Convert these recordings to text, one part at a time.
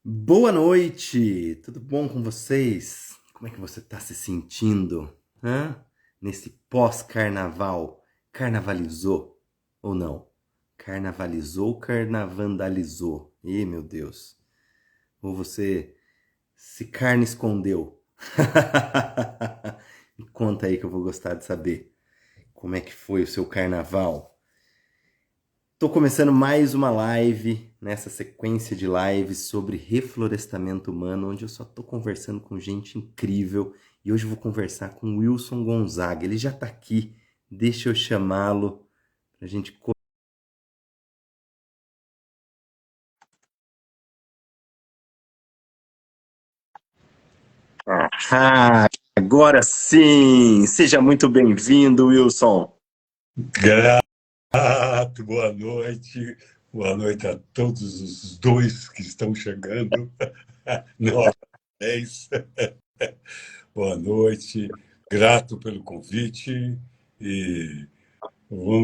Boa noite, tudo bom com vocês? Como é que você está se sentindo? Hã? Nesse pós-carnaval? Carnavalizou ou não? Carnavalizou, carnavandalizou? Ih, meu Deus. Ou você se carne escondeu? Me conta aí que eu vou gostar de saber. Como é que foi o seu carnaval? Tô começando mais uma live nessa sequência de lives sobre reflorestamento humano, onde eu só tô conversando com gente incrível e hoje eu vou conversar com o Wilson Gonzaga. Ele já tá aqui, deixa eu chamá-lo pra gente. Ah, agora sim! Seja muito bem-vindo, Wilson. Grato, boa noite a todos os dois que estão chegando. Nós 10. Boa noite, grato pelo convite e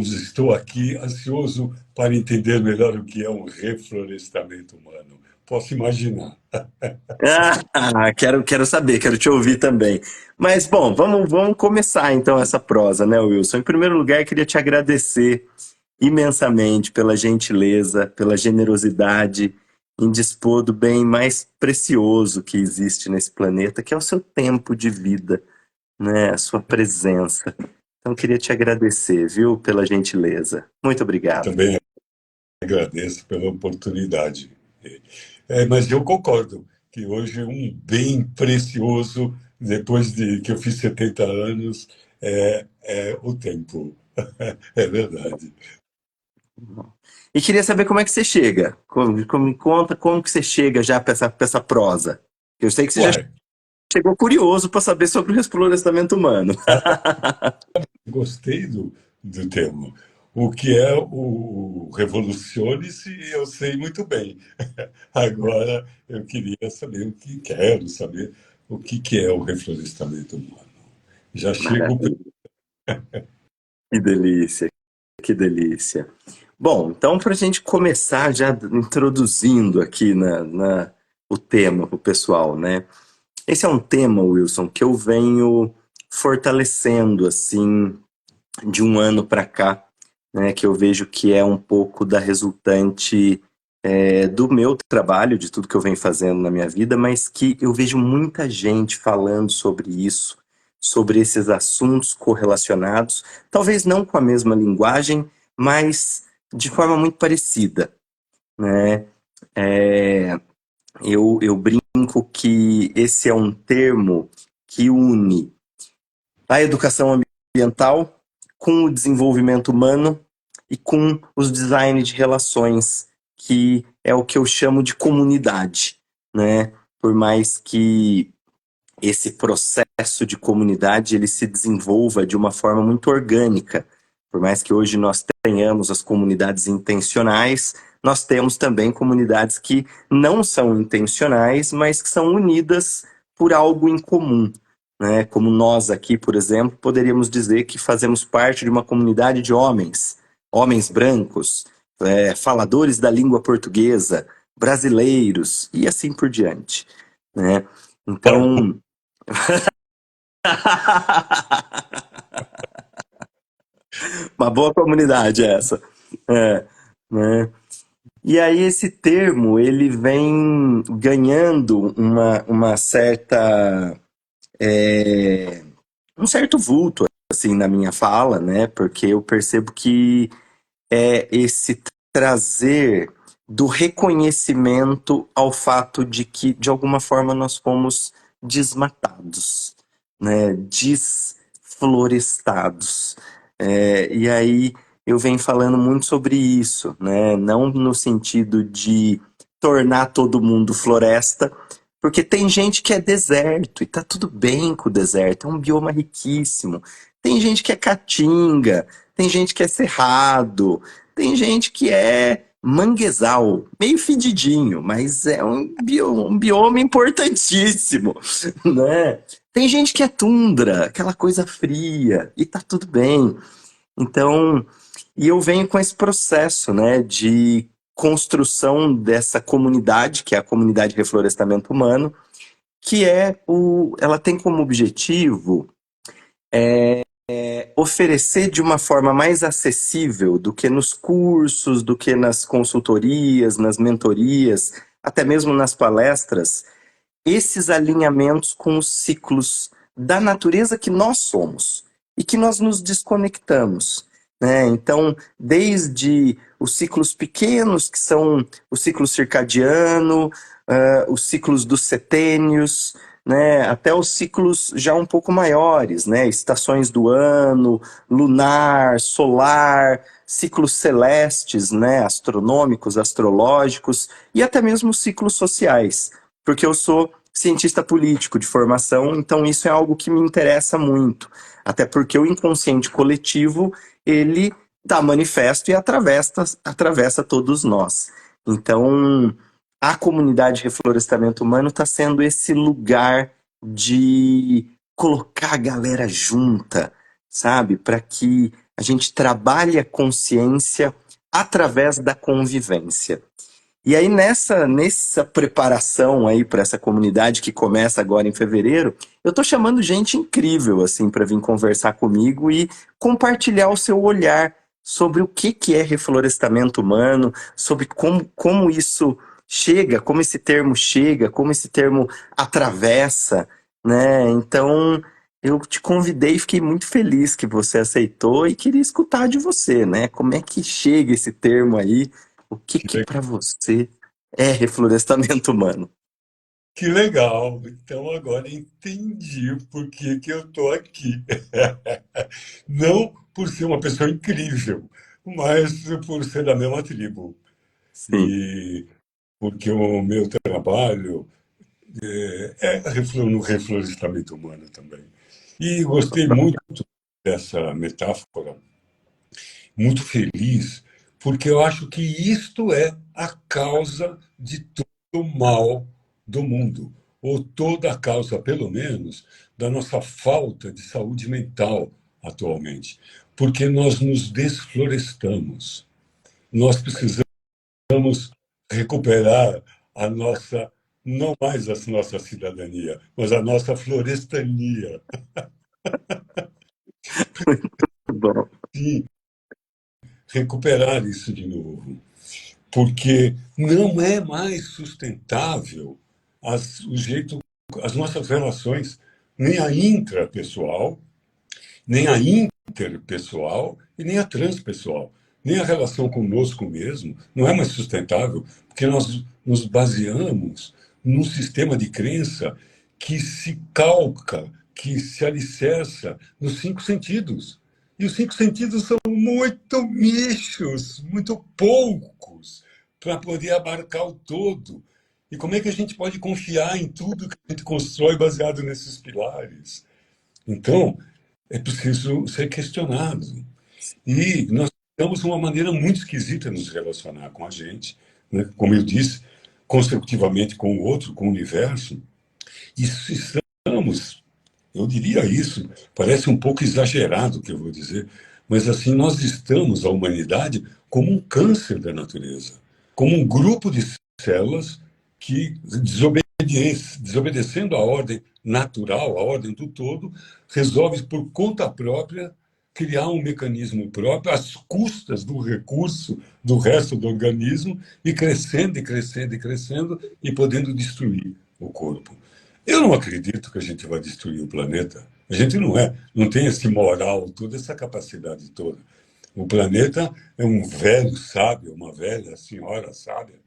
estou aqui ansioso para entender melhor o que é um reflorestamento humano. Posso imaginar. Quero saber, quero te ouvir também. Mas, bom, vamos começar então essa prosa, né, Wilson? Em primeiro lugar, queria te agradecer imensamente pela gentileza, pela generosidade em dispor do bem mais precioso que existe nesse planeta, que é o seu tempo de vida, né? A sua presença. Então, queria te agradecer, viu, pela gentileza. Muito obrigado. Também agradeço pela oportunidade. Mas eu concordo que hoje um bem precioso, depois de que eu fiz 70 anos, é o tempo. É verdade. E queria saber como é que você chega. Me conta como que você chega já para pra essa prosa. Eu sei que você já Uai, chegou curioso para saber sobre o reflorestamento humano. gostei do termo. O que é o revolucione-se, eu sei muito bem. Agora, eu queria saber quero saber o que é o reflorestamento humano. Já chego. Maravilha. Que delícia, que delícia. Bom, então para a gente começar já introduzindo aqui o tema para o pessoal, né? Esse é um tema, Wilson, que eu venho fortalecendo assim de um ano para cá, né? Que eu vejo que é um pouco da resultante do meu trabalho, de tudo que eu venho fazendo na minha vida, mas que eu vejo muita gente falando sobre isso, sobre esses assuntos correlacionados, talvez não com a mesma linguagem, mas de forma muito parecida, né? É, eu brinco que esse é um termo que une a educação ambiental com o desenvolvimento humano e com os design de relações, que é o que eu chamo de comunidade, né? Por mais que esse processo de comunidade ele se desenvolva de uma forma muito orgânica, por mais que hoje nós tenhamos as comunidades intencionais, nós temos também comunidades que não são intencionais, mas que são unidas por algo em comum, né? Como nós aqui, por exemplo, poderíamos dizer que fazemos parte de uma comunidade de homens, homens brancos, faladores da língua portuguesa, brasileiros e assim por diante, né? Então, uma boa comunidade essa. É, né? E aí esse termo, ele vem ganhando uma certa, um certo vulto, assim, na minha fala, né? Porque eu percebo que é esse trazer do reconhecimento ao fato de que, de alguma forma, nós fomos desmatados, né? Desflorestados. E aí eu venho falando muito sobre isso, né? Não no sentido de tornar todo mundo floresta, porque tem gente que é deserto e tá tudo bem com o deserto, é um bioma riquíssimo. Tem gente que é caatinga, tem gente que é cerrado, tem gente que é manguezal, meio fedidinho, mas é um bioma importantíssimo, né? Tem gente que é tundra, aquela coisa fria, e tá tudo bem. Então, e eu venho com esse processo, né, de construção dessa comunidade, que é a comunidade de reflorestamento humano, que ela tem como objetivo oferecer de uma forma mais acessível do que nos cursos, do que nas consultorias, nas mentorias, até mesmo nas palestras, esses alinhamentos com os ciclos da natureza que nós somos e que nós nos desconectamos, né? Então, desde os ciclos pequenos, que são o ciclo circadiano, os ciclos dos setênios, né, até os ciclos já um pouco maiores, né, estações do ano, lunar, solar, ciclos celestes, né, astronômicos, astrológicos e até mesmo ciclos sociais, porque eu sou cientista político de formação, então isso é algo que me interessa muito, até porque o inconsciente coletivo, ele está manifesto e atravessa todos nós. Então, a comunidade de reflorestamento humano está sendo esse lugar de colocar a galera junta, sabe? Para que a gente trabalhe a consciência através da convivência. E aí nessa preparação aí para essa comunidade que começa agora em fevereiro, eu tô chamando gente incrível assim para vir conversar comigo e compartilhar o seu olhar sobre o que é reflorestamento humano, sobre como isso chega, como esse termo atravessa, né? Então, eu te convidei e fiquei muito feliz que você aceitou e queria escutar de você, né? Como é que chega esse termo aí? O que Que para você é reflorestamento humano? Que legal! Então agora entendi por que que eu estou aqui. Não por ser uma pessoa incrível, mas por ser da mesma tribo. Sim, E porque o meu trabalho no reflorestamento humano também. E gostei muito dessa metáfora, muito feliz, porque eu acho que isto é a causa de todo o mal do mundo, ou toda a causa, pelo menos, da nossa falta de saúde mental atualmente, porque nós nos desflorestamos. Nós precisamos recuperar a nossa, não mais a nossa cidadania, mas a nossa florestania. bom. Sim, recuperar isso de novo. Porque não é mais sustentável o jeito, as nossas relações, nem a intrapessoal, nem a interpessoal e nem a transpessoal, nem a relação conosco mesmo, não é mais sustentável, porque nós nos baseamos num sistema de crença que se calca, que se alicerça nos cinco sentidos. E os cinco sentidos são muito nichos, muito poucos, para poder abarcar o todo. E como é que a gente pode confiar em tudo que a gente constrói baseado nesses pilares? Então, é preciso ser questionado. E nós temos uma maneira muito esquisita de nos relacionar com a gente, né? Como eu disse, construtivamente com o outro, com o universo. E estamos, eu diria isso, parece um pouco exagerado o que eu vou dizer, mas assim, nós estamos, a humanidade, como um câncer da natureza, como um grupo de células que desobedecendo a ordem natural, a ordem do todo, resolve por conta própria criar um mecanismo próprio às custas do recurso do resto do organismo e crescendo e crescendo e crescendo e podendo destruir o corpo. Eu não acredito que a gente vai destruir o planeta. A gente não tem esse moral, toda essa capacidade toda. O planeta é um velho sábio, uma velha senhora sábia,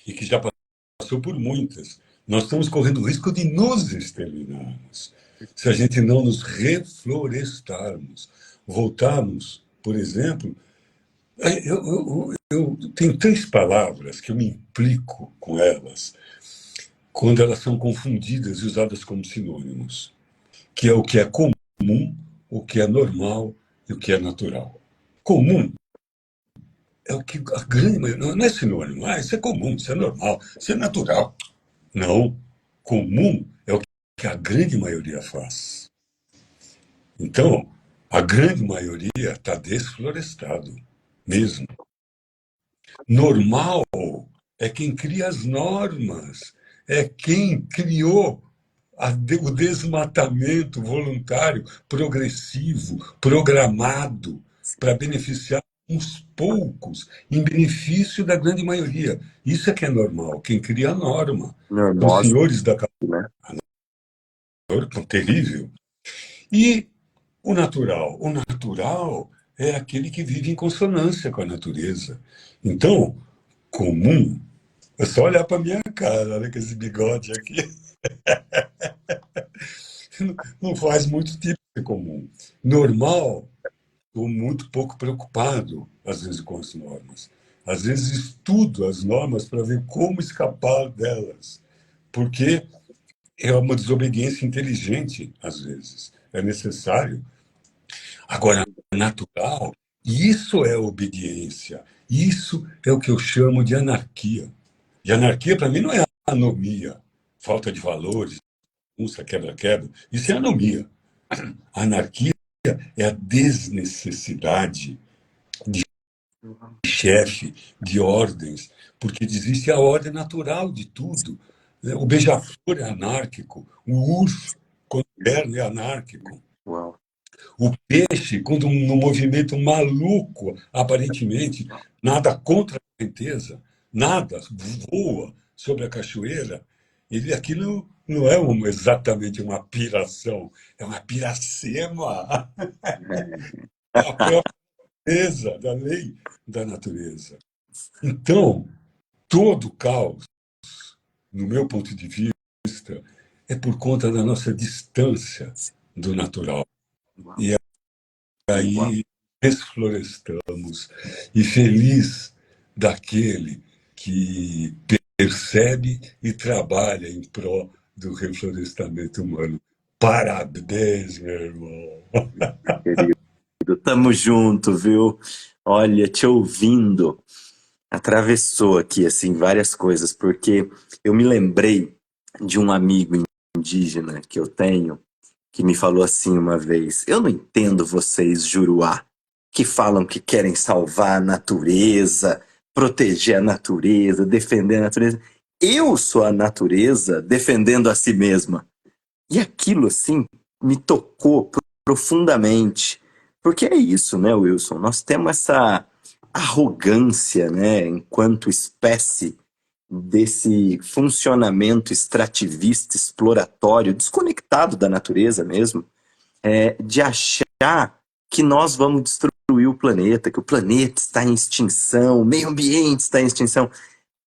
e que já passou por muitas. Nós estamos correndo o risco de nos exterminarmos se a gente não nos reflorestarmos. Voltarmos, por exemplo, tenho três palavras que eu me implico com elas quando elas são confundidas e usadas como sinônimos, que é o que é comum, o que é normal e o que é natural. Comum é o que a grande maioria, não é sinônimo, isso é comum, isso é normal, isso é natural. Não. Comum é o que a grande maioria faz. Então, a grande maioria está desflorestado, mesmo. Normal é quem cria as normas, é quem criou o desmatamento voluntário, progressivo, programado, para beneficiar uns poucos, em benefício da grande maioria. Isso é que é normal. Quem cria a norma dos Normosa, senhores da né? calor, terrível. E o natural. O natural é aquele que vive em consonância com a natureza. Então, comum, é só olhar para minha cara, olha com esse bigode aqui. Não faz muito tipo de comum. Normal, estou muito pouco preocupado, às vezes, com as normas. Às vezes estudo as normas para ver como escapar delas. Porque é uma desobediência inteligente, às vezes. É necessário. Agora, natural, isso é obediência. Isso é o que eu chamo de anarquia. E anarquia, para mim, não é anomia, falta de valores, bagunça, quebra-quebra. Isso é anomia. A anarquia é a desnecessidade de chefe, de ordens, porque existe a ordem natural de tudo. O beija-flor é anárquico, o urso, quando é anárquico. Uau. O peixe, quando num movimento maluco, aparentemente, nada contra a correnteza, nada, voa sobre a cachoeira, aquilo não é exatamente uma piração, é uma piracema. É a própria natureza, da lei da natureza. Então, todo caos, no meu ponto de vista, é por conta da nossa distância do natural. Uau. E Uau. aí desflorestamos, e feliz daquele que percebe e trabalha em prol do reflorestamento humano. Parabéns, meu irmão. Querido, tamo junto, viu? Olha, te ouvindo, atravessou aqui, assim, várias coisas, porque eu me lembrei de um amigo indígena que eu tenho, que me falou assim uma vez: eu não entendo vocês, Juruá, que falam que querem salvar a natureza, proteger a natureza, defender a natureza. Eu sou a natureza defendendo a si mesma. E aquilo, assim, me tocou profundamente. Porque é isso, né, Wilson? Nós temos essa arrogância, né, enquanto espécie, desse funcionamento extrativista, exploratório, desconectado da natureza mesmo, de achar que nós vamos destruir o planeta, que o planeta está em extinção, o meio ambiente está em extinção.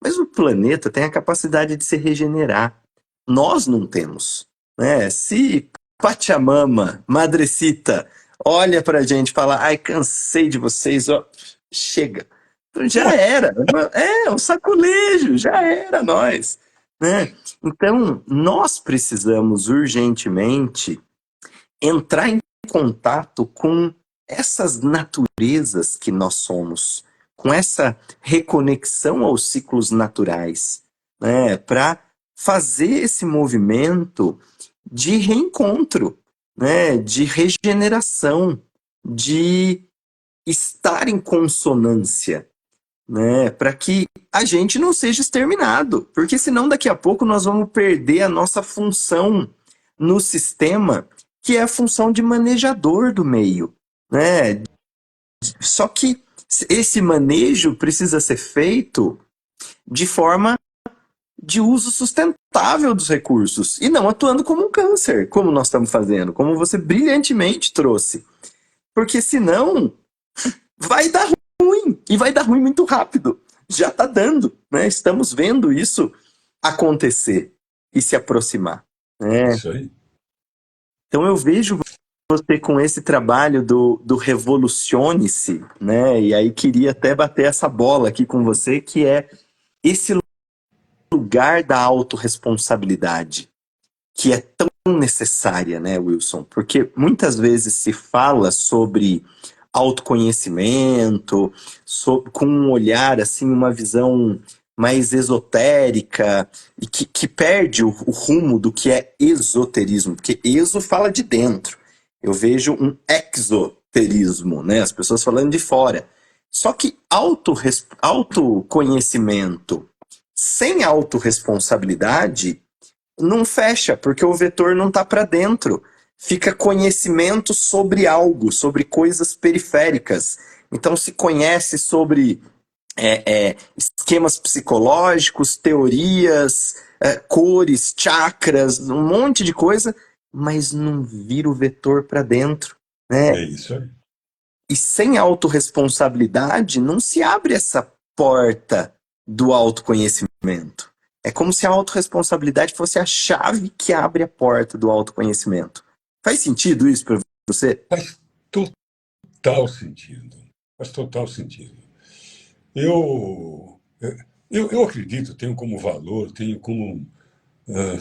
Mas o planeta tem a capacidade de se regenerar. Nós não temos, né? Se Pachamama, Madrecita, olha pra gente e fala: ai, cansei de vocês, ó, chega. Então já era. É um saculejo, já era nós, né? Então, nós precisamos urgentemente entrar em contato com essas naturezas que nós somos, com essa reconexão aos ciclos naturais, né, para fazer esse movimento de reencontro, né, de regeneração, de estar em consonância, né, para que a gente não seja exterminado, porque senão daqui a pouco nós vamos perder a nossa função no sistema, que é a função de manejador do meio, né? Só que esse manejo precisa ser feito de forma de uso sustentável dos recursos e não atuando como um câncer, como nós estamos fazendo, como você brilhantemente trouxe. Porque senão vai dar ruim, e vai dar ruim muito rápido. Já está dando, né? Estamos vendo isso acontecer e se aproximar, né? Isso aí. Então eu vejo você com esse trabalho do Revolucione-se, né? E aí queria até bater essa bola aqui com você, que é esse lugar da autorresponsabilidade, que é tão necessária, né, Wilson? Porque muitas vezes se fala sobre autoconhecimento, com um olhar, assim, uma visão mais esotérica, e que perde o rumo do que é esoterismo, porque exo fala de dentro. Eu vejo um exoterismo, né? As pessoas falando de fora. Só que autoconhecimento sem autorresponsabilidade não fecha, porque o vetor não está para dentro. Fica conhecimento sobre algo, sobre coisas periféricas. Então se conhece sobre esquemas psicológicos, teorias, cores, chakras, um monte de coisa, mas não vira o vetor para dentro, É né? isso aí. E sem autorresponsabilidade não se abre essa porta do autoconhecimento. É como se a autorresponsabilidade fosse a chave que abre a porta do autoconhecimento. Faz sentido isso para você? Faz total sentido. Faz total sentido. Eu acredito, tenho como valor, ah,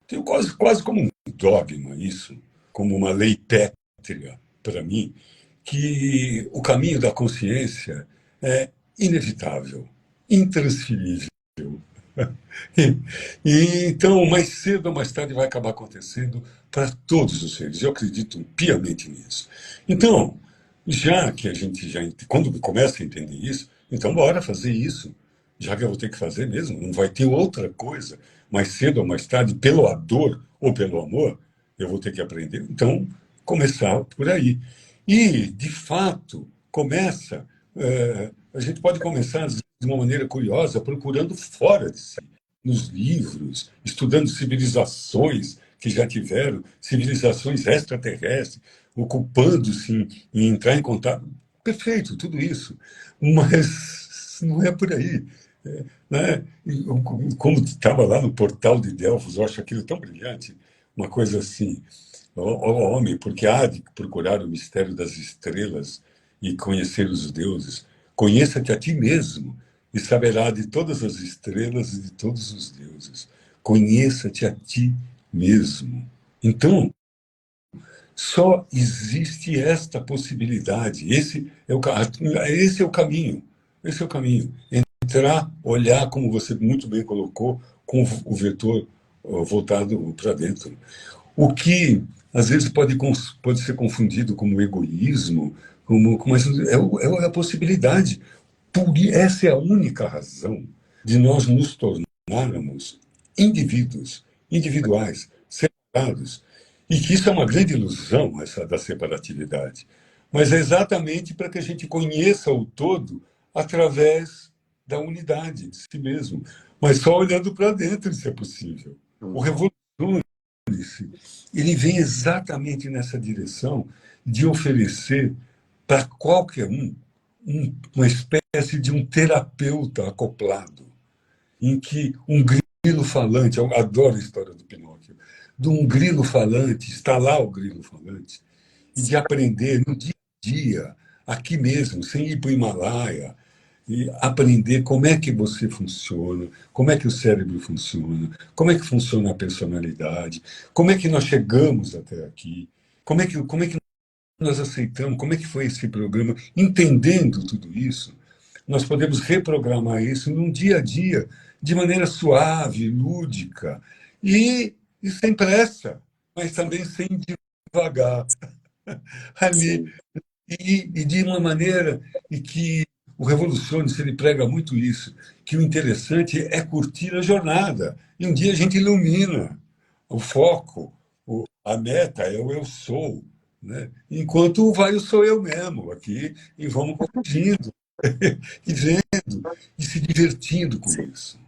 tenho quase como um dogma isso, como uma lei pétrea para mim, que o caminho da consciência é inevitável, intransferível. E, então, mais cedo ou mais tarde, vai acabar acontecendo para todos os seres. Eu acredito piamente nisso. Então, já que a gente quando começa a entender isso, então bora fazer isso. Já que eu vou ter que fazer mesmo, não vai ter outra coisa. Mais cedo ou mais tarde, pela dor ou pelo amor, eu vou ter que aprender. Então, começar por aí. E, de fato, a gente pode começar de uma maneira curiosa, procurando fora de si, nos livros, estudando civilizações que já tiveram, civilizações extraterrestres, ocupando-se em entrar em contato. Perfeito, tudo isso. Mas não é por aí. Né? Como estava lá no portal de Delfos, eu acho aquilo tão brilhante, uma coisa assim, ó homem, porque há de procurar o mistério das estrelas e conhecer os deuses. Conheça-te a ti mesmo e saberá de todas as estrelas e de todos os deuses. Conheça-te a ti mesmo. Então, só existe esta possibilidade. Esse é o caminho. Esse é o caminho. Entrar, olhar, como você muito bem colocou, com o vetor voltado para dentro. O que, às vezes, pode ser confundido como egoísmo, mas é a possibilidade. Essa é a única razão de nós nos tornarmos indivíduos, individuais, separados. E que isso é uma grande ilusão, essa da separatividade. Mas é exatamente para que a gente conheça o todo através da unidade de si mesmo. Mas só olhando para dentro isso é possível. O revolucionário, ele vem exatamente nessa direção de oferecer para qualquer uma espécie de um terapeuta acoplado, em que um grilo falante, eu adoro a história do Pinóquio, de um grilo falante, está lá o grilo falante, e de aprender no dia a dia, aqui mesmo, sem ir para o Himalaia, e aprender como é que você funciona, como é que o cérebro funciona, como é que funciona a personalidade, como é que nós chegamos até aqui, como é que nós aceitamos, como é que foi esse programa, entendendo tudo isso, nós podemos reprogramar isso num dia a dia, de maneira suave, lúdica, e sem pressa, mas também sem devagar, ali. Sim. E de uma maneira em que o Revoluciones ele prega muito isso, que o interessante é curtir a jornada. E um dia a gente ilumina o foco, a meta é o eu sou, né? Enquanto vai o sou eu mesmo aqui e vamos corrigindo e vendo e se divertindo com Sim. isso.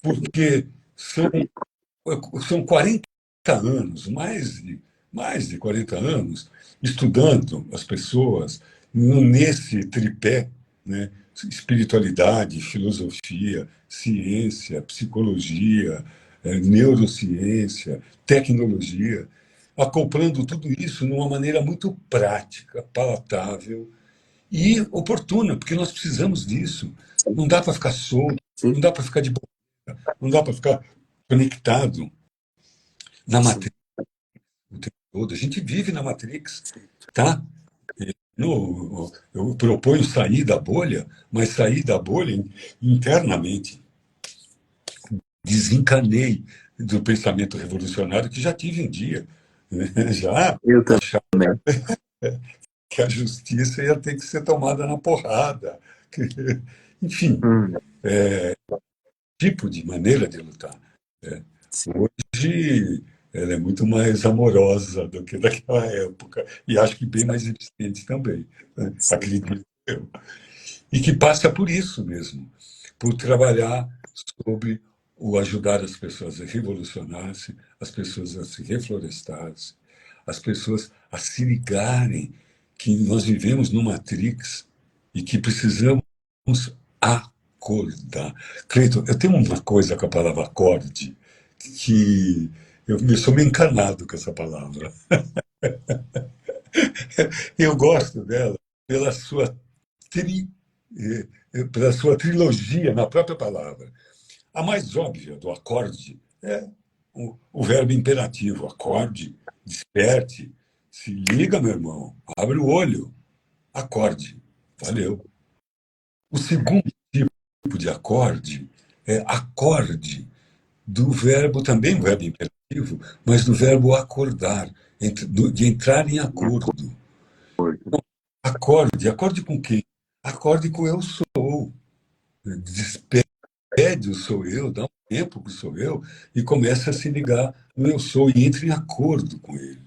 Porque são 40 anos, mais de 40 anos, estudando as pessoas nesse tripé, né? Espiritualidade, filosofia, ciência, psicologia, neurociência, tecnologia, acoplando tudo isso numa maneira muito prática, palatável e oportuna, porque nós precisamos disso. Não dá para ficar solto, não Sim. dá para ficar de boa, não dá para ficar conectado na Sim. Matrix o tempo todo. A gente vive na Matrix, tá? Eu proponho sair da bolha, mas sair da bolha internamente. Desencanei do pensamento revolucionário que já tive um dia. Né? Já Eu também. que a justiça ia ter que ser tomada na porrada. Enfim, Hum, tipo de maneira de lutar. Né? sim, Hoje ela é muito mais amorosa do que naquela época, e acho que bem mais eficiente também, né? sim. Acredito eu. E que passa por isso mesmo, por trabalhar sobre o ajudar as pessoas a revolucionar-se, as pessoas a se reflorestar-se, as pessoas a se ligarem que nós vivemos no Matrix e que precisamos acordar. Cleiton, eu tenho uma coisa com a palavra acorde que eu sou meio encanado com essa palavra. Eu gosto dela pela sua, tri, pela sua trilogia na própria palavra. A mais óbvia do acorde é o verbo imperativo, acorde, desperte, se liga, meu irmão, abre o olho, acorde, valeu. O segundo tipo de acorde é acorde, do verbo, também verbo imperativo, mas do verbo acordar, de entrar em De acordo. acordo. Acorde com quem? Acorde com eu sou. Despede o sou eu, dá um tempo para o sou eu e começa a se ligar no eu sou e entre em acordo com ele.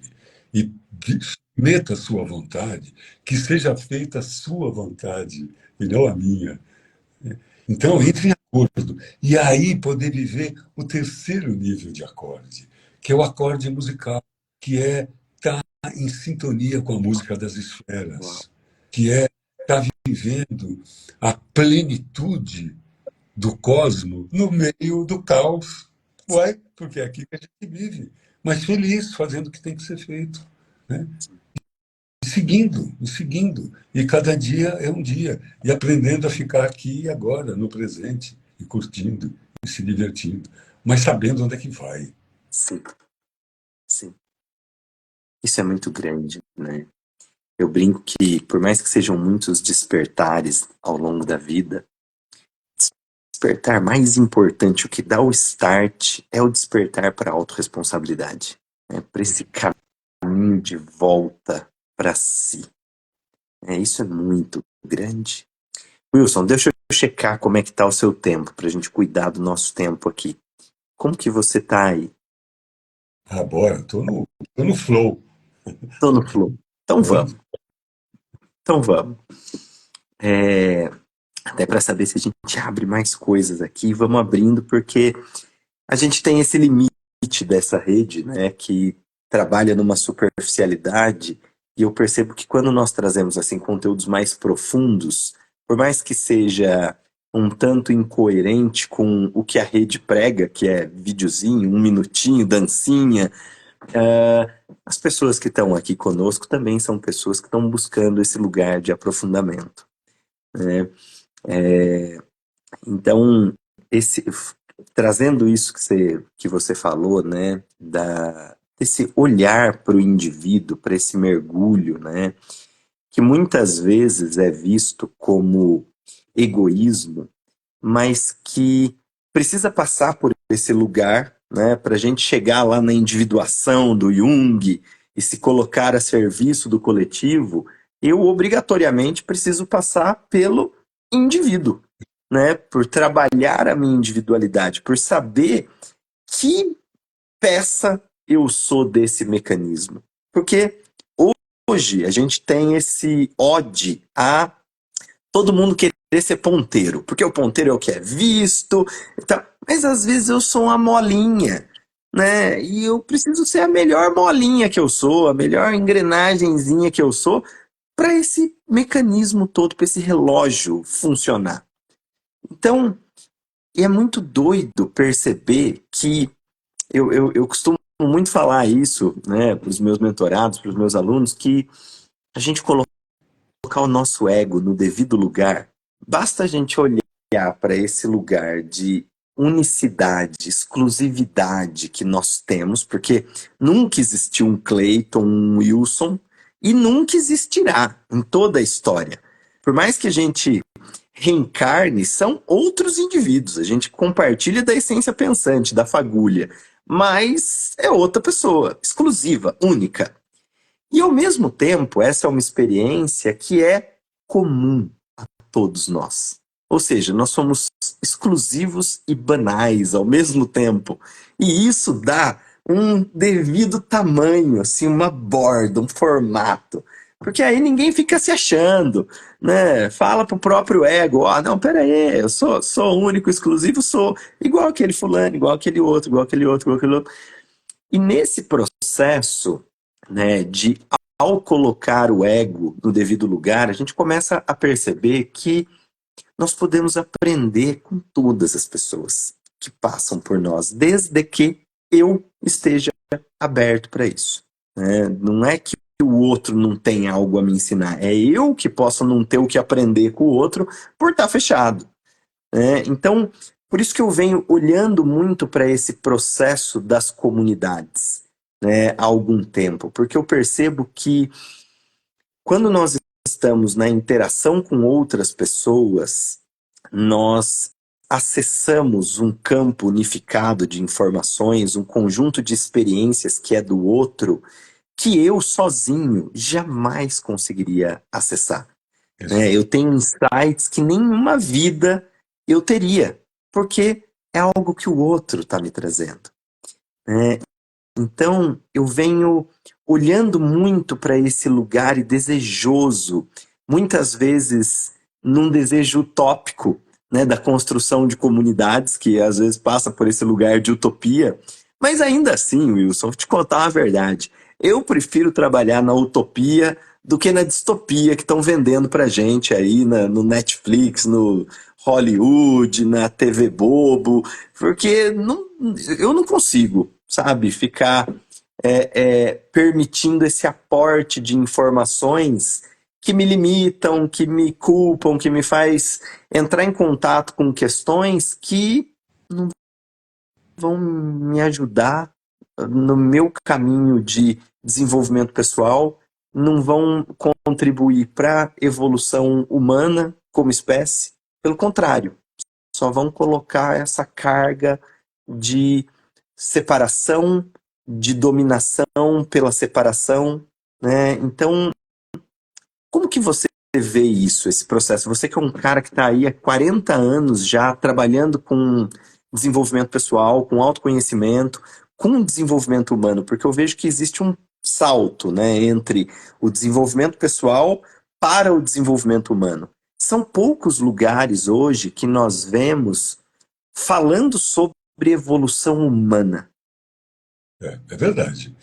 E meta a sua vontade, que seja feita a sua vontade e não a minha. Então, entre em acordo. E aí poder viver o terceiro nível de acorde, que é o acorde musical, que é estar em sintonia com a música das Uau. esferas, que é estar vivendo a plenitude do cosmo no meio do caos. Uai, porque é aqui que a gente vive. Mas feliz, fazendo o que tem que ser feito. Né? E seguindo. E cada dia é um dia. E aprendendo a ficar aqui e agora, no presente, e curtindo, e se divertindo, mas sabendo onde é que vai. Sim, sim. Isso é muito grande, né? Eu brinco que, por mais que sejam muitos despertares ao longo da vida, despertar mais importante, o que dá o start, é o despertar para a autorresponsabilidade, né? Para esse caminho de volta para si. Isso é muito grande. Wilson, deixa eu checar como é que tá o seu tempo, para a gente cuidar do nosso tempo aqui. Como que você tá aí? Ah, bora, tô no flow. Tô no flow. Então Tô no... vamos, então vamos. É, até para saber se a gente abre mais coisas aqui, vamos abrindo, porque a gente tem esse limite dessa rede, né, que trabalha numa superficialidade, e eu percebo que quando nós trazemos assim conteúdos mais profundos, por mais que seja um tanto incoerente com o que a rede prega, que é videozinho, um minutinho, dancinha, as pessoas que estão aqui conosco também são pessoas que estão buscando esse lugar de aprofundamento, né? Então, esse, trazendo isso que você falou, né, desse olhar para o indivíduo, para esse mergulho, né, que muitas vezes é visto como egoísmo, mas que precisa passar por esse lugar, né, para a gente chegar lá na individuação do Jung e se colocar a serviço do coletivo, eu obrigatoriamente preciso passar pelo indivíduo, né, por trabalhar a minha individualidade, por saber que peça eu sou desse mecanismo. Porque hoje a gente tem esse ode a todo mundo querer ser ponteiro, porque o ponteiro é o que é visto, então, mas às vezes eu sou uma molinha, né? E eu preciso ser a melhor molinha que eu sou, a melhor engrenagenzinha que eu sou, para esse mecanismo todo, para esse relógio funcionar. Então, é muito doido perceber que eu costumo muito falar isso, né, para os meus mentorados, para os meus alunos, que a gente colocar o nosso ego no devido lugar, basta a gente olhar para esse lugar de unicidade, exclusividade que nós temos, porque nunca existiu um Clayton, um Wilson, e nunca existirá em toda a história. Por mais que a gente reencarne, são outros indivíduos, a gente compartilha da essência pensante, da fagulha, mas é outra pessoa, exclusiva, única. E, ao mesmo tempo, essa é uma experiência que é comum a todos nós. Ou seja, nós somos exclusivos e banais ao mesmo tempo. E isso dá um devido tamanho, assim, uma borda, um formato. Porque aí ninguém fica se achando, né? Fala pro próprio ego, ó, não, pera aí, eu sou único, exclusivo, sou igual aquele fulano, igual aquele outro, igual aquele outro, igual aquele outro. E nesse processo, né, de ao colocar o ego no devido lugar, a gente começa a perceber que nós podemos aprender com todas as pessoas que passam por nós, desde que eu esteja aberto para isso, né? Não é que o outro não tem algo a me ensinar, é eu que posso não ter o que aprender com o outro por estar fechado, né? Então, por isso que eu venho olhando muito para esse processo das comunidades, né, há algum tempo, porque eu percebo que quando nós estamos na interação com outras pessoas, nós acessamos um campo unificado de informações, um conjunto de experiências que é do outro, que eu sozinho jamais conseguiria acessar, né? Eu tenho insights que nenhuma vida eu teria, porque é algo que o outro está me trazendo, né? Então, eu venho olhando muito para esse lugar e desejoso, muitas vezes num desejo utópico, né, da construção de comunidades, que às vezes passa por esse lugar de utopia. Mas ainda assim, Wilson, vou te contar uma verdade. Eu prefiro trabalhar na utopia do que na distopia que estão vendendo pra gente aí no Netflix, no Hollywood, na TV Bobo, porque eu não consigo, sabe, ficar permitindo esse aporte de informações que me limitam, que me culpam, que me faz entrar em contato com questões que vão me ajudar no meu caminho de desenvolvimento pessoal, não vão contribuir para a evolução humana como espécie, pelo contrário, só vão colocar essa carga de separação, de dominação pela separação, né? Então, como que você vê isso, esse processo? Você que é um cara que está aí há 40 anos já trabalhando com desenvolvimento pessoal, com autoconhecimento, com desenvolvimento humano, porque eu vejo que existe um salto, né, entre o desenvolvimento pessoal para o desenvolvimento humano. São poucos lugares hoje que nós vemos falando sobre evolução humana. É verdade.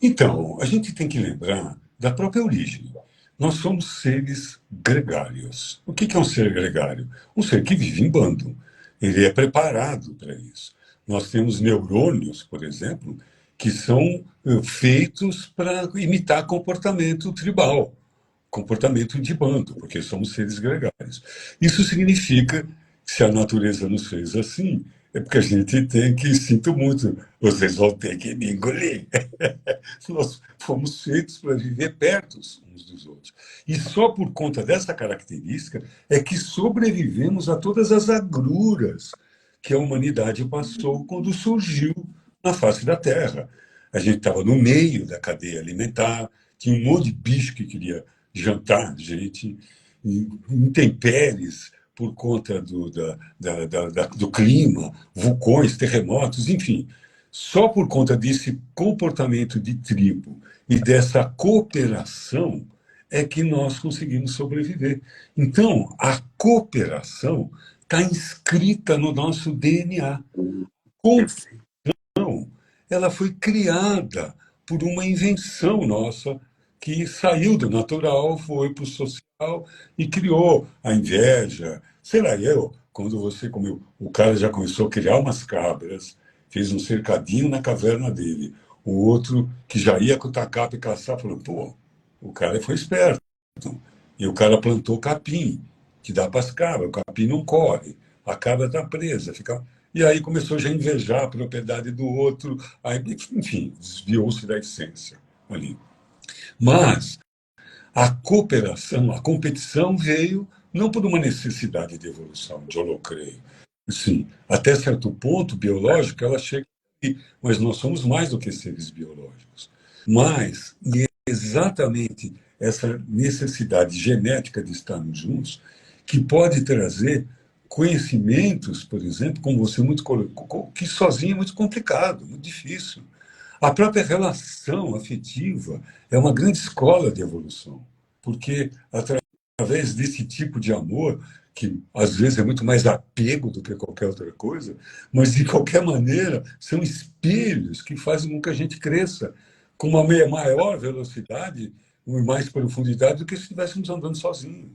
Então, a gente tem que lembrar da própria origem. Nós somos seres gregários. O que é um ser gregário? Um ser que vive em bando. Ele é preparado para isso. Nós temos neurônios, por exemplo, que são feitos para imitar comportamento tribal, comportamento de bando, porque somos seres gregários. Isso significa que se a natureza nos fez assim, é porque a gente tem que, sinto muito, vocês vão ter que me engolir. Nós fomos feitos para viver perto uns dos outros. E só por conta dessa característica é que sobrevivemos a todas as agruras que a humanidade passou quando surgiu na face da Terra. A gente estava no meio da cadeia alimentar, tinha um monte de bicho que queria jantar gente, intempéries por conta do clima, vulcões, terremotos, enfim. Só por conta desse comportamento de tribo e dessa cooperação é que nós conseguimos sobreviver. Então, a cooperação está inscrita no nosso DNA. Perfeito. Não, ela foi criada por uma invenção nossa que saiu do natural, foi para o social e criou a inveja. Sei lá, quando você comeu, o cara já começou a criar umas cabras, fez um cercadinho na caverna dele. O outro, que já ia com o tacape caçar, falou: pô, o cara foi esperto. E o cara plantou capim, que dá para as cabras, o capim não corre, a cabra está presa, fica. E aí começou já a invejar a propriedade do outro, aí, enfim, desviou-se da essência ali. Mas a cooperação, a competição veio não por uma necessidade de evolução, de holocreio. Sim, até certo ponto biológico ela chega aqui, mas nós somos mais do que seres biológicos. Mas exatamente essa necessidade genética de estarmos juntos que pode trazer conhecimentos, por exemplo, como você muito colocou, que sozinho é muito complicado, muito difícil. A própria relação afetiva é uma grande escola de evolução, porque através desse tipo de amor, que às vezes é muito mais apego do que qualquer outra coisa, mas de qualquer maneira são espelhos que fazem com que a gente cresça com uma maior velocidade e mais profundidade do que se estivéssemos andando sozinhos.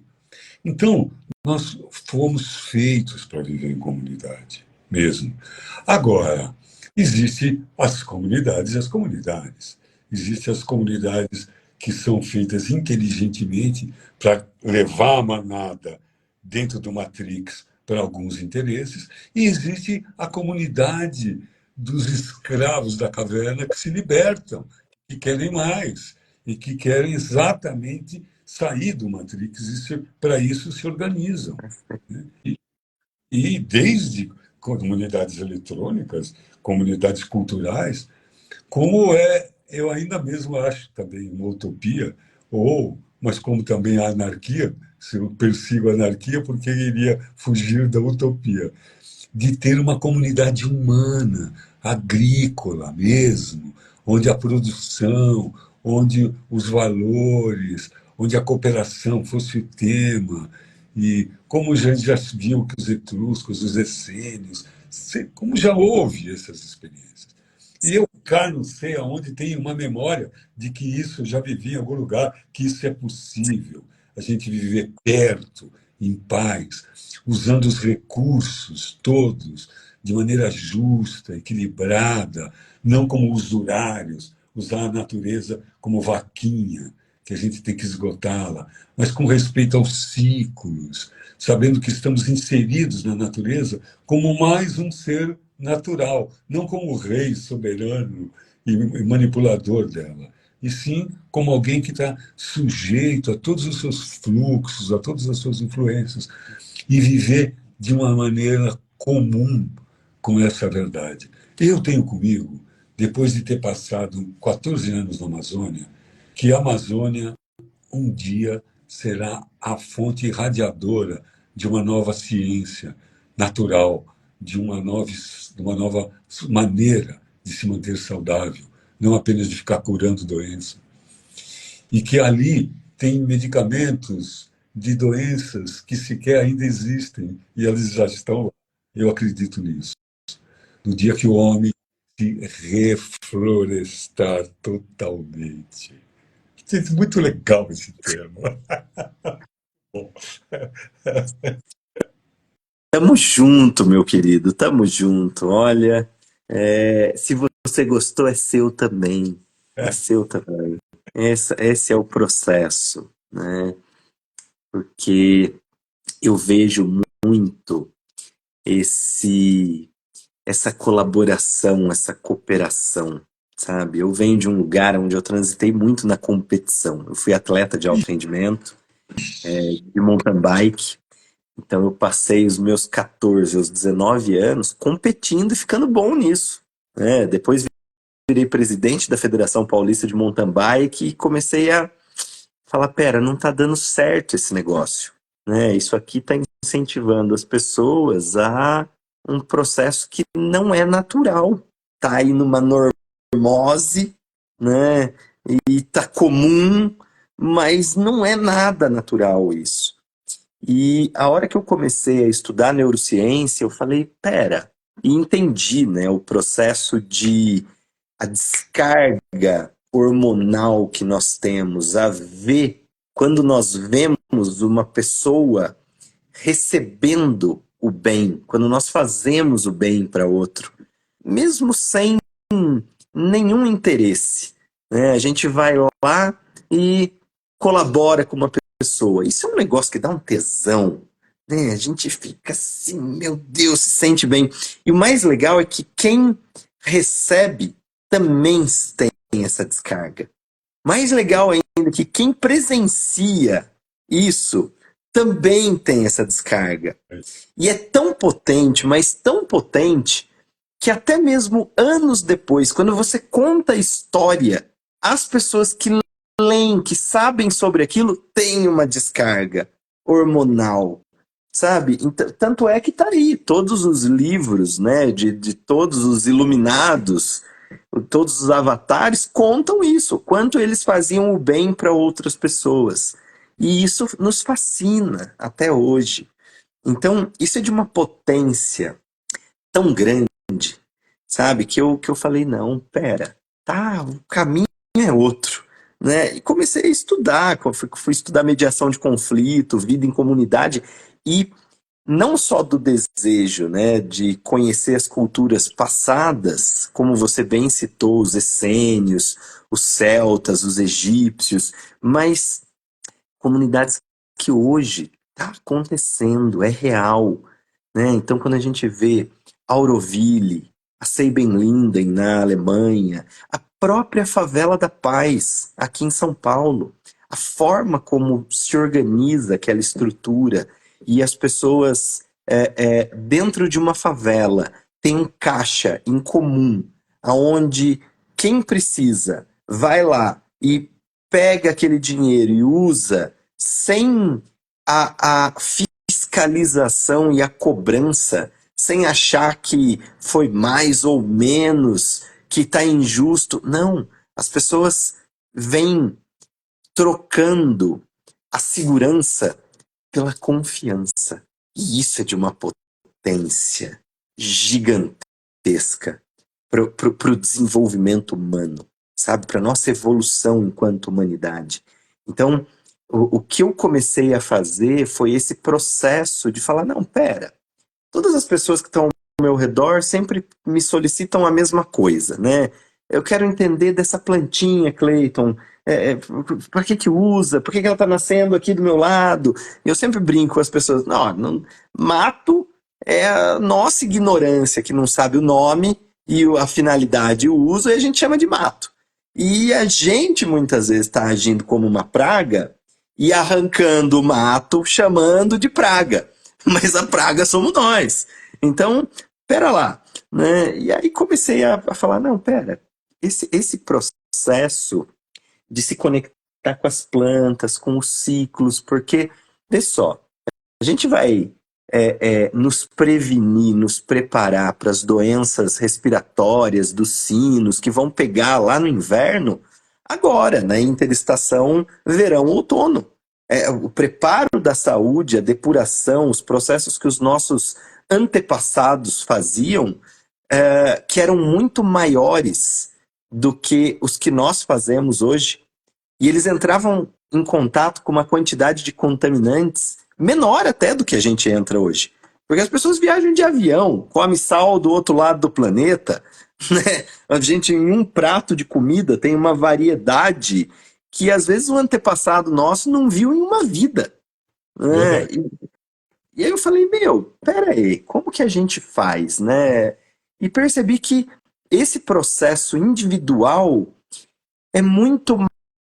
Então, nós fomos feitos para viver em comunidade, mesmo. Agora, existem as comunidades e as comunidades. Existem as comunidades que são feitas inteligentemente para levar a manada dentro do Matrix para alguns interesses, e existe a comunidade dos escravos da caverna que se libertam, que querem mais, e que querem exatamente sair do Matrix e para isso se organizam. Né? E desde comunidades eletrônicas, comunidades culturais, como eu ainda mesmo acho também uma utopia, mas como também a anarquia, se eu persigo a anarquia, porque iria fugir da utopia, de ter uma comunidade humana, agrícola mesmo, onde a produção, onde os valores, onde a cooperação fosse o tema. E como a gente já viu que os etruscos, os essênios, como já houve essas experiências. E eu cá não sei aonde tem uma memória de que isso eu já vivi em algum lugar, que isso é possível, a gente viver perto, em paz, usando os recursos todos de maneira justa, equilibrada, não como usurários, usar a natureza como vaquinha, que a gente tem que esgotá-la, mas com respeito aos ciclos, sabendo que estamos inseridos na natureza como mais um ser natural, não como rei soberano e manipulador dela, e sim como alguém que está sujeito a todos os seus fluxos, a todas as suas influências, e viver de uma maneira comum com essa verdade. Eu tenho comigo, depois de ter passado 14 anos na Amazônia, que a Amazônia um dia será a fonte irradiadora de uma nova ciência natural, de uma nova maneira de se manter saudável, não apenas de ficar curando doença. E que ali tem medicamentos de doenças que sequer ainda existem e elas já estão lá. Eu acredito nisso. No dia que o homem se reflorestar totalmente. Muito legal esse tema. Tamo junto, meu querido, tamo junto. Olha, se você gostou, é seu também. É seu também. Esse é o processo, né? Porque eu vejo muito esse, essa colaboração, essa cooperação, sabe? Eu venho de um lugar onde eu transitei muito na competição. Eu fui atleta de alto rendimento, de mountain bike. Então eu passei os meus 14 aos 19 anos competindo e ficando bom nisso, né? Depois virei presidente da Federação Paulista de Mountain Bike e comecei a falar, pera, não tá dando certo esse negócio, né? Isso aqui tá incentivando as pessoas a um processo que não é natural. Tá aí numa normose, né? E tá comum, mas não é nada natural isso. E a hora que eu comecei a estudar neurociência, eu falei, pera, e entendi, né, o processo de a descarga hormonal que nós temos a ver quando nós vemos uma pessoa recebendo o bem, quando nós fazemos o bem para outro, mesmo sem nenhum interesse, né? A gente vai lá e colabora com uma pessoa. Isso é um negócio que dá um tesão, né? A gente fica assim, meu Deus, se sente bem. E o mais legal é que quem recebe também tem essa descarga. Mais legal ainda é que quem presencia isso também tem essa descarga. E é tão potente, mas tão potente, que até mesmo anos depois, quando você conta a história, as pessoas que leem, que sabem sobre aquilo, têm uma descarga hormonal, sabe? Tanto é que tá aí, todos os livros, né, de todos os iluminados, todos os avatares contam isso, quanto eles faziam o bem para outras pessoas. E isso nos fascina até hoje. Então, isso é de uma potência tão grande, sabe? Que eu falei, não, pera, tá, o caminho é outro, né? E comecei a estudar, fui estudar mediação de conflito, vida em comunidade, e não só do desejo, né, de conhecer as culturas passadas, como você bem citou, os essênios, os celtas, os egípcios, mas comunidades que hoje está acontecendo, é real, né? Então, quando a gente vê Auroville, a Seibenlinden na Alemanha, a própria Favela da Paz aqui em São Paulo, a forma como se organiza aquela estrutura e as pessoas dentro de uma favela tem um caixa em comum, aonde quem precisa vai lá e pega aquele dinheiro e usa sem a fiscalização e a cobrança, sem achar que foi mais ou menos, que está injusto. Não, as pessoas vêm trocando a segurança pela confiança. E isso é de uma potência gigantesca para o desenvolvimento humano, sabe? Para a nossa evolução enquanto humanidade. Então, o que eu comecei a fazer foi esse processo de falar, não, pera, todas as pessoas que estão ao meu redor sempre me solicitam a mesma coisa, né? Eu quero entender dessa plantinha, Clayton, para que usa, por que ela está nascendo aqui do meu lado? Eu sempre brinco com as pessoas, não, mato é a nossa ignorância que não sabe o nome e a finalidade e o uso, e a gente chama de mato. E a gente muitas vezes está agindo como uma praga e arrancando o mato, chamando de praga. Mas a praga somos nós. Então, pera lá, né? E aí comecei a falar, não, pera, esse processo de se conectar com as plantas, com os ciclos, porque, vê só, a gente vai nos prevenir, nos preparar para as doenças respiratórias dos sinos que vão pegar lá no inverno, agora, na interestação verão-outono. O preparo da saúde, a depuração, os processos que os nossos antepassados faziam, que eram muito maiores do que os que nós fazemos hoje. E eles entravam em contato com uma quantidade de contaminantes menor até do que a gente entra hoje. Porque as pessoas viajam de avião, come sal do outro lado do planeta, né? A gente, em um prato de comida, tem uma variedade que às vezes o antepassado nosso não viu em uma vida, né? E aí eu falei, pera aí, como que a gente faz, né? E percebi que esse processo individual é muito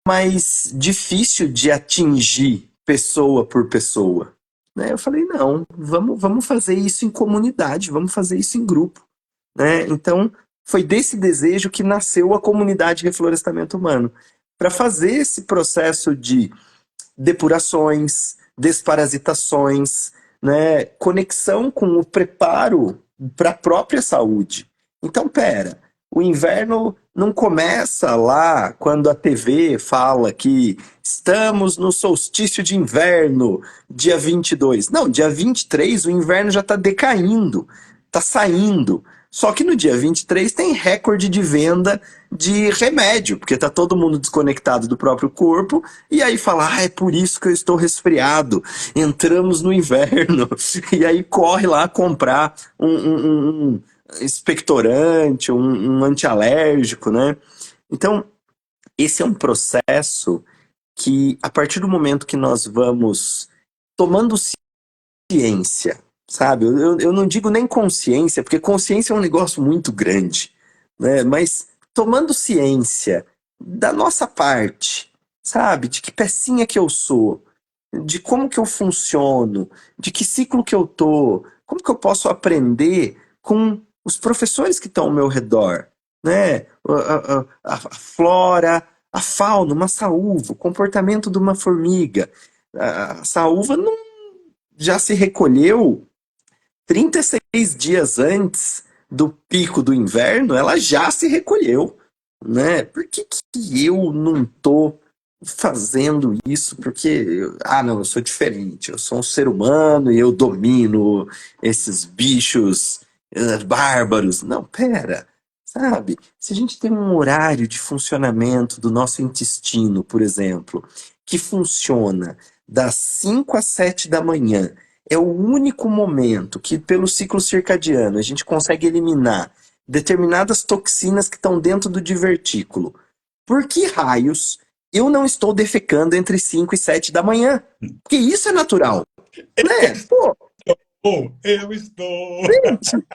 mais difícil de atingir pessoa por pessoa, né? Eu falei, não, vamos fazer isso em comunidade, vamos fazer isso em grupo, né? Então, foi desse desejo que nasceu a comunidade de reflorestamento humano, para fazer esse processo de depurações, desparasitações, né? Conexão com o preparo para a própria saúde. Então, pera, o inverno não começa lá quando a TV fala que estamos no solstício de inverno, dia 22. Não, dia 23 o inverno já está decaindo, está saindo. Só que no dia 23 tem recorde de venda de remédio, porque está todo mundo desconectado do próprio corpo, e aí fala, é por isso que eu estou resfriado, entramos no inverno, e aí corre lá comprar um expectorante, um antialérgico, né? Então, esse é um processo que, a partir do momento que nós vamos tomando ciência, sabe? Eu não digo nem consciência, porque consciência é um negócio muito grande, né? Mas tomando ciência da nossa parte, sabe? De que pecinha que eu sou, de como que eu funciono, de que ciclo que eu tô, como que eu posso aprender com os professores que estão ao meu redor, né? A flora, A fauna, uma saúva, o comportamento de uma formiga. A saúva não, já se recolheu 36 dias antes do pico do inverno, ela já se recolheu, né? Por que que eu não tô fazendo isso? Porque, não, eu sou diferente, eu sou um ser humano e eu domino esses bichos bárbaros. Não, pera, sabe? Se a gente tem um horário de funcionamento do nosso intestino, por exemplo, que funciona das 5 às 7 da manhã, é o único momento que, pelo ciclo circadiano, a gente consegue eliminar determinadas toxinas que estão dentro do divertículo. Por que raios eu não estou defecando entre 5 e 7 da manhã? Porque isso é natural, né? Pô, Eu estou. gente,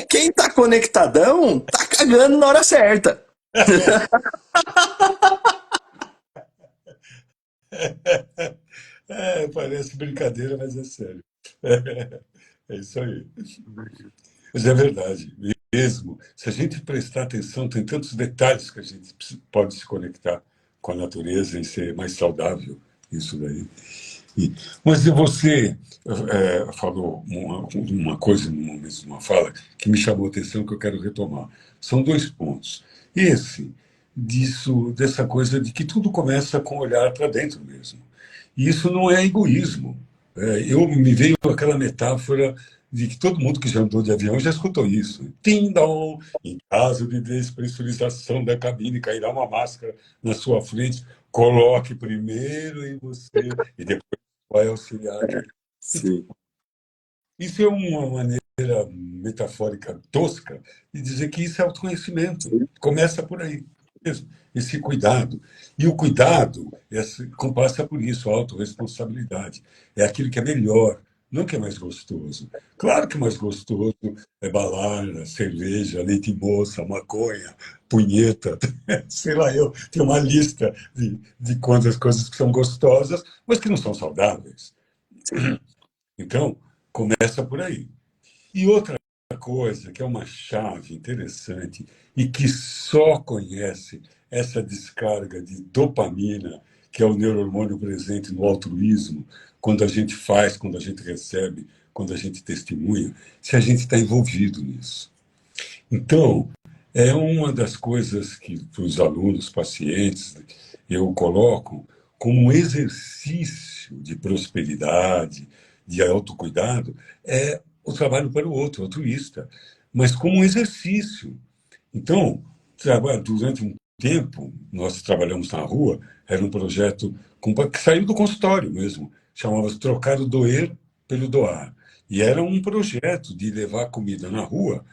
quem tá conectadão tá cagando na hora certa. Parece brincadeira, mas é sério. É isso aí. Mas é verdade, mesmo. Se a gente prestar atenção, tem tantos detalhes que a gente pode se conectar com a natureza e ser mais saudável, isso daí. Mas você falou uma coisa no momento de uma fala que me chamou a atenção que eu quero retomar. São dois pontos. Esse, dessa coisa de que tudo começa com olhar para dentro mesmo. E isso não é egoísmo. Eu me veio aquela metáfora de que todo mundo que já andou de avião já escutou isso. Tindom, em caso de despressurização da cabine, cairá uma máscara na sua frente, coloque primeiro em você e depois vai auxiliar aquele. Então, Sim. isso é uma maneira metafórica tosca de dizer que isso é autoconhecimento. Começa por aí mesmo, esse cuidado. E o cuidado passa por isso, a autorresponsabilidade. É aquilo que é melhor, não que é mais gostoso. Claro que mais gostoso é balada, cerveja, leite moça, maconha, punheta, sei lá, eu tenho uma lista de quantas coisas que são gostosas, mas que não são saudáveis. Então, começa por aí. E outra coisa que é uma chave interessante e que só conhece essa descarga de dopamina, que é o neurohormônio presente no altruísmo, quando a gente faz, quando a gente recebe, quando a gente testemunha, se a gente está envolvido nisso. Então, é uma das coisas que para os alunos, pacientes, eu coloco como um exercício de prosperidade, de autocuidado, é o trabalho para o outro, altruísta, mas como um exercício. Então, durante um tempo, nós trabalhamos na rua, era um projeto que saiu do consultório mesmo, chamava-se Trocar o Doer pelo Doar. E era um projeto de levar comida na rua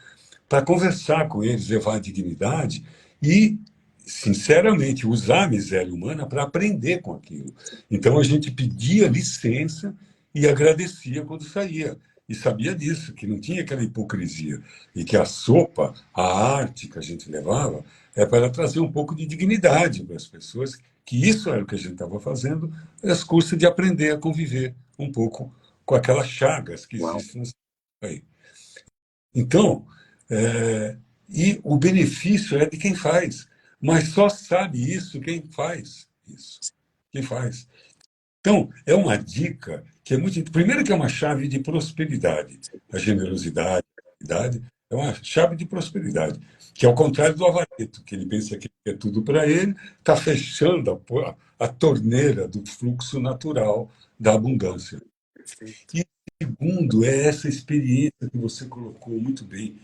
para conversar com eles, levar a dignidade e, sinceramente, usar a miséria humana para aprender com aquilo. Então a gente pedia licença e agradecia quando saía. E sabia disso, que não tinha aquela hipocrisia. E que a sopa, a arte que a gente levava, é para trazer um pouco de dignidade para as pessoas, que isso era o que a gente estava fazendo, às custas de aprender a conviver um pouco com aquelas chagas que Uau. existem aí. Então, e o benefício é de quem faz, mas só sabe isso quem faz isso. Quem faz. Então, é uma dica que é muito. Primeiro, que é uma chave de prosperidade. A generosidade, a caridade, é uma chave de prosperidade. Que é o contrário do avareto, que ele pensa que é tudo para ele, está fechando a torneira do fluxo natural da abundância. Perfeito. E segundo, é essa experiência que você colocou muito bem,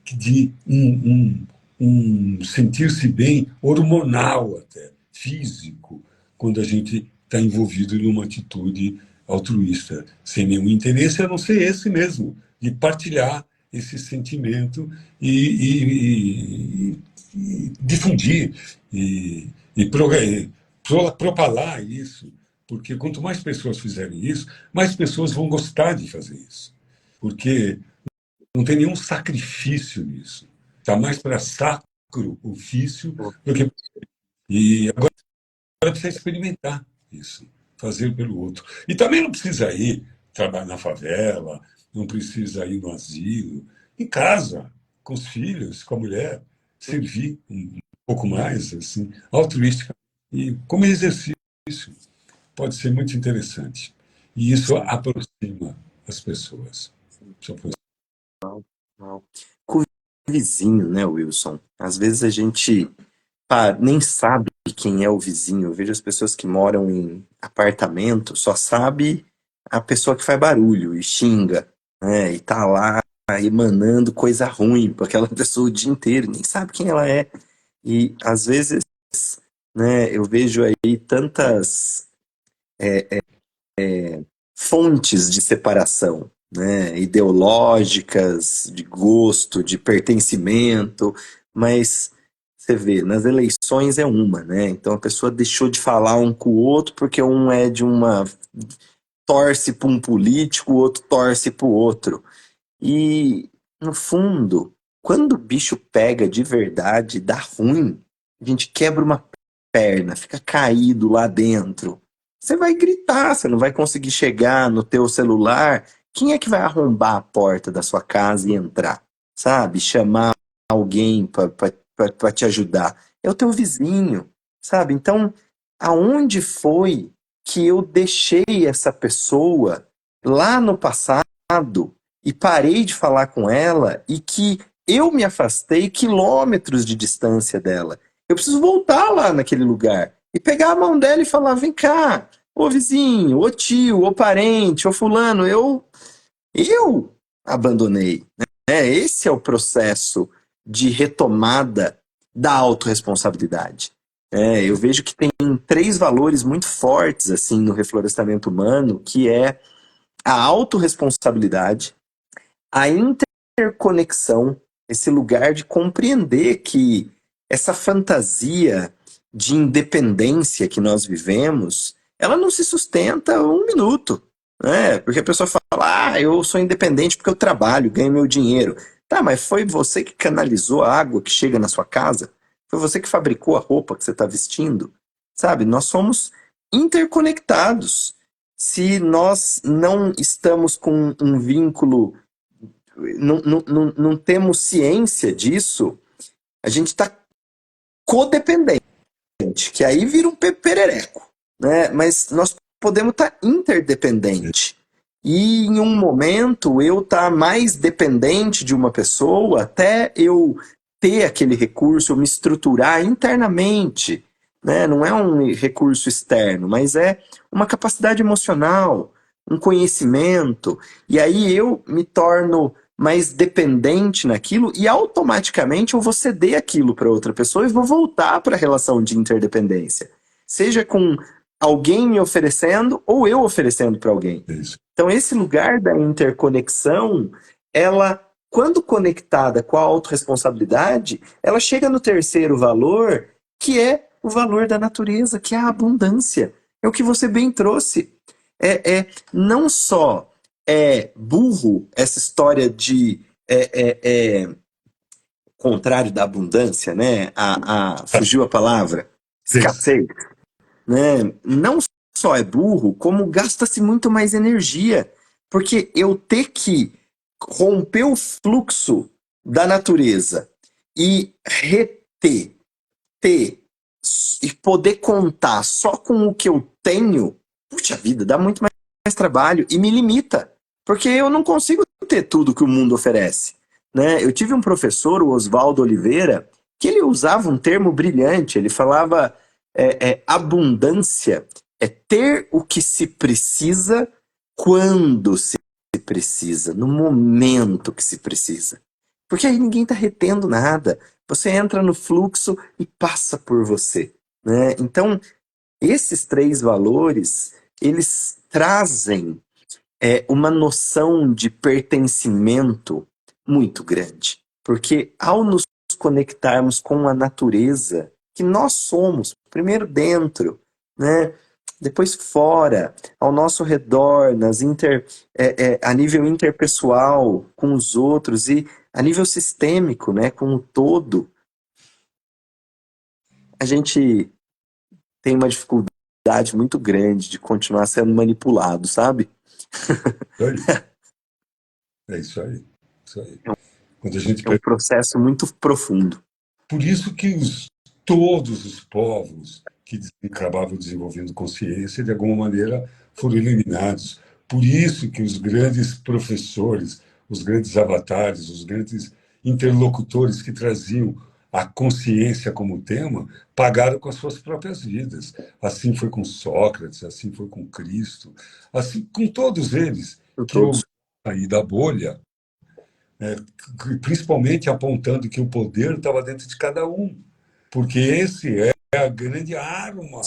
de um sentir-se bem hormonal até, físico, quando a gente está envolvido em uma atitude altruísta, sem nenhum interesse, a não ser esse mesmo, de partilhar esse sentimento e difundir e propalar isso, porque quanto mais pessoas fizerem isso, mais pessoas vão gostar de fazer isso, porque não tem nenhum sacrifício nisso. Está mais para sacro ofício do que. E agora precisa experimentar isso, fazer pelo outro. E também não precisa ir trabalhar na favela, não precisa ir no asilo, em casa, com os filhos, com a mulher, servir um pouco mais, assim, altruística. E como exercício, pode ser muito interessante. E isso Sim. aproxima as pessoas. Isso aproxima. Não. Com o vizinho, né, Wilson? Às vezes a gente nem sabe quem é o vizinho. Eu vejo as pessoas que moram em apartamento, só sabe a pessoa que faz barulho e xinga, né? E tá lá emanando coisa ruim para aquela pessoa o dia inteiro, nem sabe quem ela é. E às vezes, né, eu vejo aí tantas fontes de separação, né, ideológicas, de gosto, de pertencimento, mas você vê, nas eleições é uma, né? Então a pessoa deixou de falar um com o outro porque um é de uma torce para um político, o outro torce para o outro. E no fundo, quando o bicho pega de verdade, dá ruim, a gente quebra uma perna, fica caído lá dentro. Você vai gritar, você não vai conseguir chegar no teu celular. Quem é que vai arrombar a porta da sua casa e entrar? Sabe? Chamar alguém para te ajudar. É o teu vizinho, sabe? Então, aonde foi que eu deixei essa pessoa lá no passado e parei de falar com ela e que eu me afastei quilômetros de distância dela? Eu preciso voltar lá naquele lugar e pegar a mão dela e falar: vem cá, ô vizinho, ô tio, ô parente, ô fulano, eu abandonei. Né? Esse é o processo de retomada da autorresponsabilidade. Eu vejo que tem três valores muito fortes assim no reflorestamento humano, que é a autorresponsabilidade, a interconexão, esse lugar de compreender que essa fantasia de independência que nós vivemos, ela não se sustenta um minuto, né? Porque a pessoa fala: ah, eu sou independente porque eu trabalho, ganho meu dinheiro. Tá, mas foi você que canalizou a água que chega na sua casa? Foi você que fabricou a roupa que você está vestindo? Sabe, nós somos interconectados. Se nós não estamos com um vínculo, não temos ciência disso, a gente está codependente, que aí vira um perereco, né? Mas nós podemos estar interdependente. E em um momento eu estar mais dependente de uma pessoa até eu ter aquele recurso, eu me estruturar internamente, né? Não é um recurso externo, mas é uma capacidade emocional, um conhecimento. E aí eu me torno mais dependente naquilo e automaticamente eu vou ceder aquilo para outra pessoa e vou voltar para a relação de interdependência. Seja com alguém me oferecendo ou eu oferecendo para alguém. É isso. Então, esse lugar da interconexão, ela, quando conectada com a autorresponsabilidade, ela chega no terceiro valor, que é o valor da natureza, que é a abundância. É o que você bem trouxe. Não só é burro essa história de contrário da abundância, né? Fugiu a palavra, Isso. escassez, né? Não só é burro, como gasta-se muito mais energia. Porque eu ter que romper o fluxo da natureza e reter, ter e poder contar só com o que eu tenho, puxa vida, dá muito mais trabalho e me limita. Porque eu não consigo ter tudo que o mundo oferece. Né? Eu tive um professor, o Oswaldo Oliveira, que ele usava um termo brilhante, ele falava abundância é ter o que se precisa quando se precisa, no momento que se precisa. Porque aí ninguém está retendo nada. Você entra no fluxo e passa por você. Né? Então, esses três valores, eles trazem uma noção de pertencimento muito grande. Porque ao nos conectarmos com a natureza, que nós somos, primeiro dentro, né? Depois fora, ao nosso redor, a nível interpessoal, com os outros e a nível sistêmico, né, com o todo, a gente tem uma dificuldade muito grande de continuar sendo manipulado, sabe? Aí. É isso aí. Isso aí. Quando a gente É um processo muito profundo. Por isso que todos os povos que acabavam desenvolvendo consciência, de alguma maneira, foram eliminados. Por isso que os grandes professores, os grandes avatares, os grandes interlocutores que traziam a consciência como tema, pagaram com as suas próprias vidas. Assim foi com Sócrates, assim foi com Cristo, assim com todos eles que eu Todos. saí da bolha, né, principalmente apontando que o poder estava dentro de cada um, porque esse é a grande arma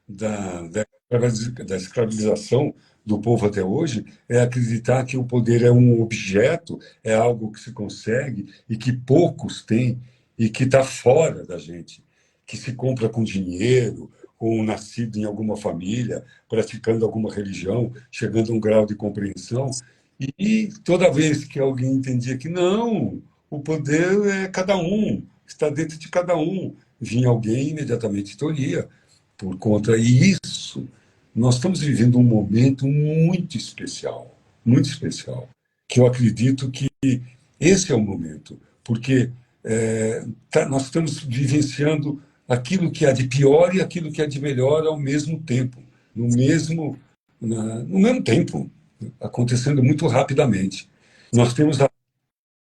da escravização do povo até hoje, é acreditar que o poder é um objeto, é algo que se consegue e que poucos têm e que está fora da gente, que se compra com dinheiro ou nascido em alguma família, praticando alguma religião, chegando a um grau de compreensão. E toda vez que alguém entendia que não, o poder é cada um, está dentro de cada um, vinha alguém e imediatamente tolhia por conta. E isso, nós estamos vivendo um momento muito especial, que eu acredito que esse é o momento, porque nós estamos vivenciando aquilo que há de pior e aquilo que há de melhor ao mesmo tempo, no mesmo tempo, acontecendo muito rapidamente. Nós temos a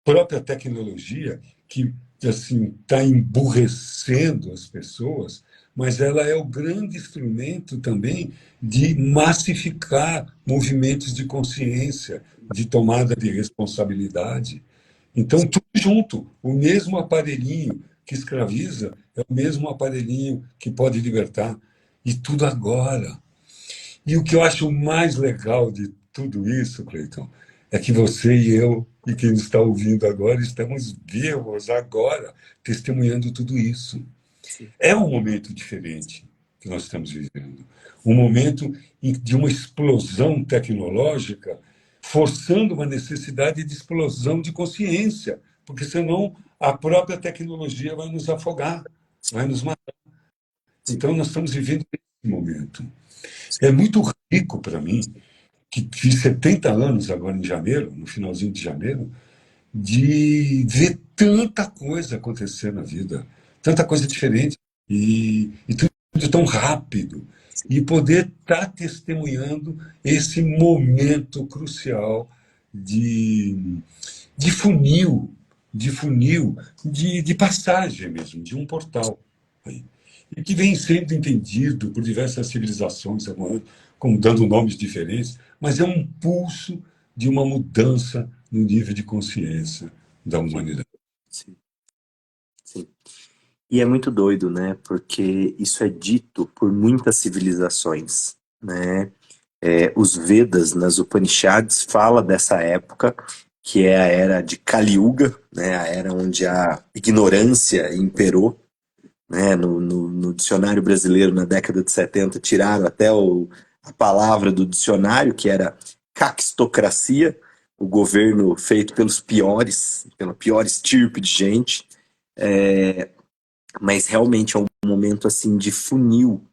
própria tecnologia que assim está emburrecendo as pessoas, mas ela é o grande instrumento também de massificar movimentos de consciência, de tomada de responsabilidade. Então, tudo junto, o mesmo aparelhinho que escraviza é o mesmo aparelhinho que pode libertar. E tudo agora. E o que eu acho mais legal de tudo isso, Cleiton, é que você e eu, e quem está ouvindo agora, estamos vivos agora, testemunhando tudo isso. Sim. É um momento diferente que nós estamos vivendo. Um momento de uma explosão tecnológica, forçando uma necessidade de explosão de consciência, porque senão a própria tecnologia vai nos afogar, vai nos matar. Então, nós estamos vivendo esse momento. É muito rico para mim, que fiz 70 anos agora em janeiro, no finalzinho de janeiro, de ver tanta coisa acontecer na vida, tanta coisa diferente, e tudo tão rápido. E poder estar testemunhando esse momento crucial de, de funil, de passagem mesmo, de um portal. E que vem sendo entendido por diversas civilizações, como dando nomes diferentes, mas é um pulso de uma mudança no nível de consciência da Sim, humanidade. sim, sim. E é muito doido, né? Porque isso é dito por muitas civilizações, né? Os Vedas, nas Upanishads, fala dessa época, que é a era de Kali Yuga, né? A era onde a ignorância imperou, né? No dicionário brasileiro, na década de 70, tiraram até a palavra do dicionário, que era caquistocracia, o governo feito pelos piores, pela pior estirpe de gente. Mas realmente é um momento assim de funil,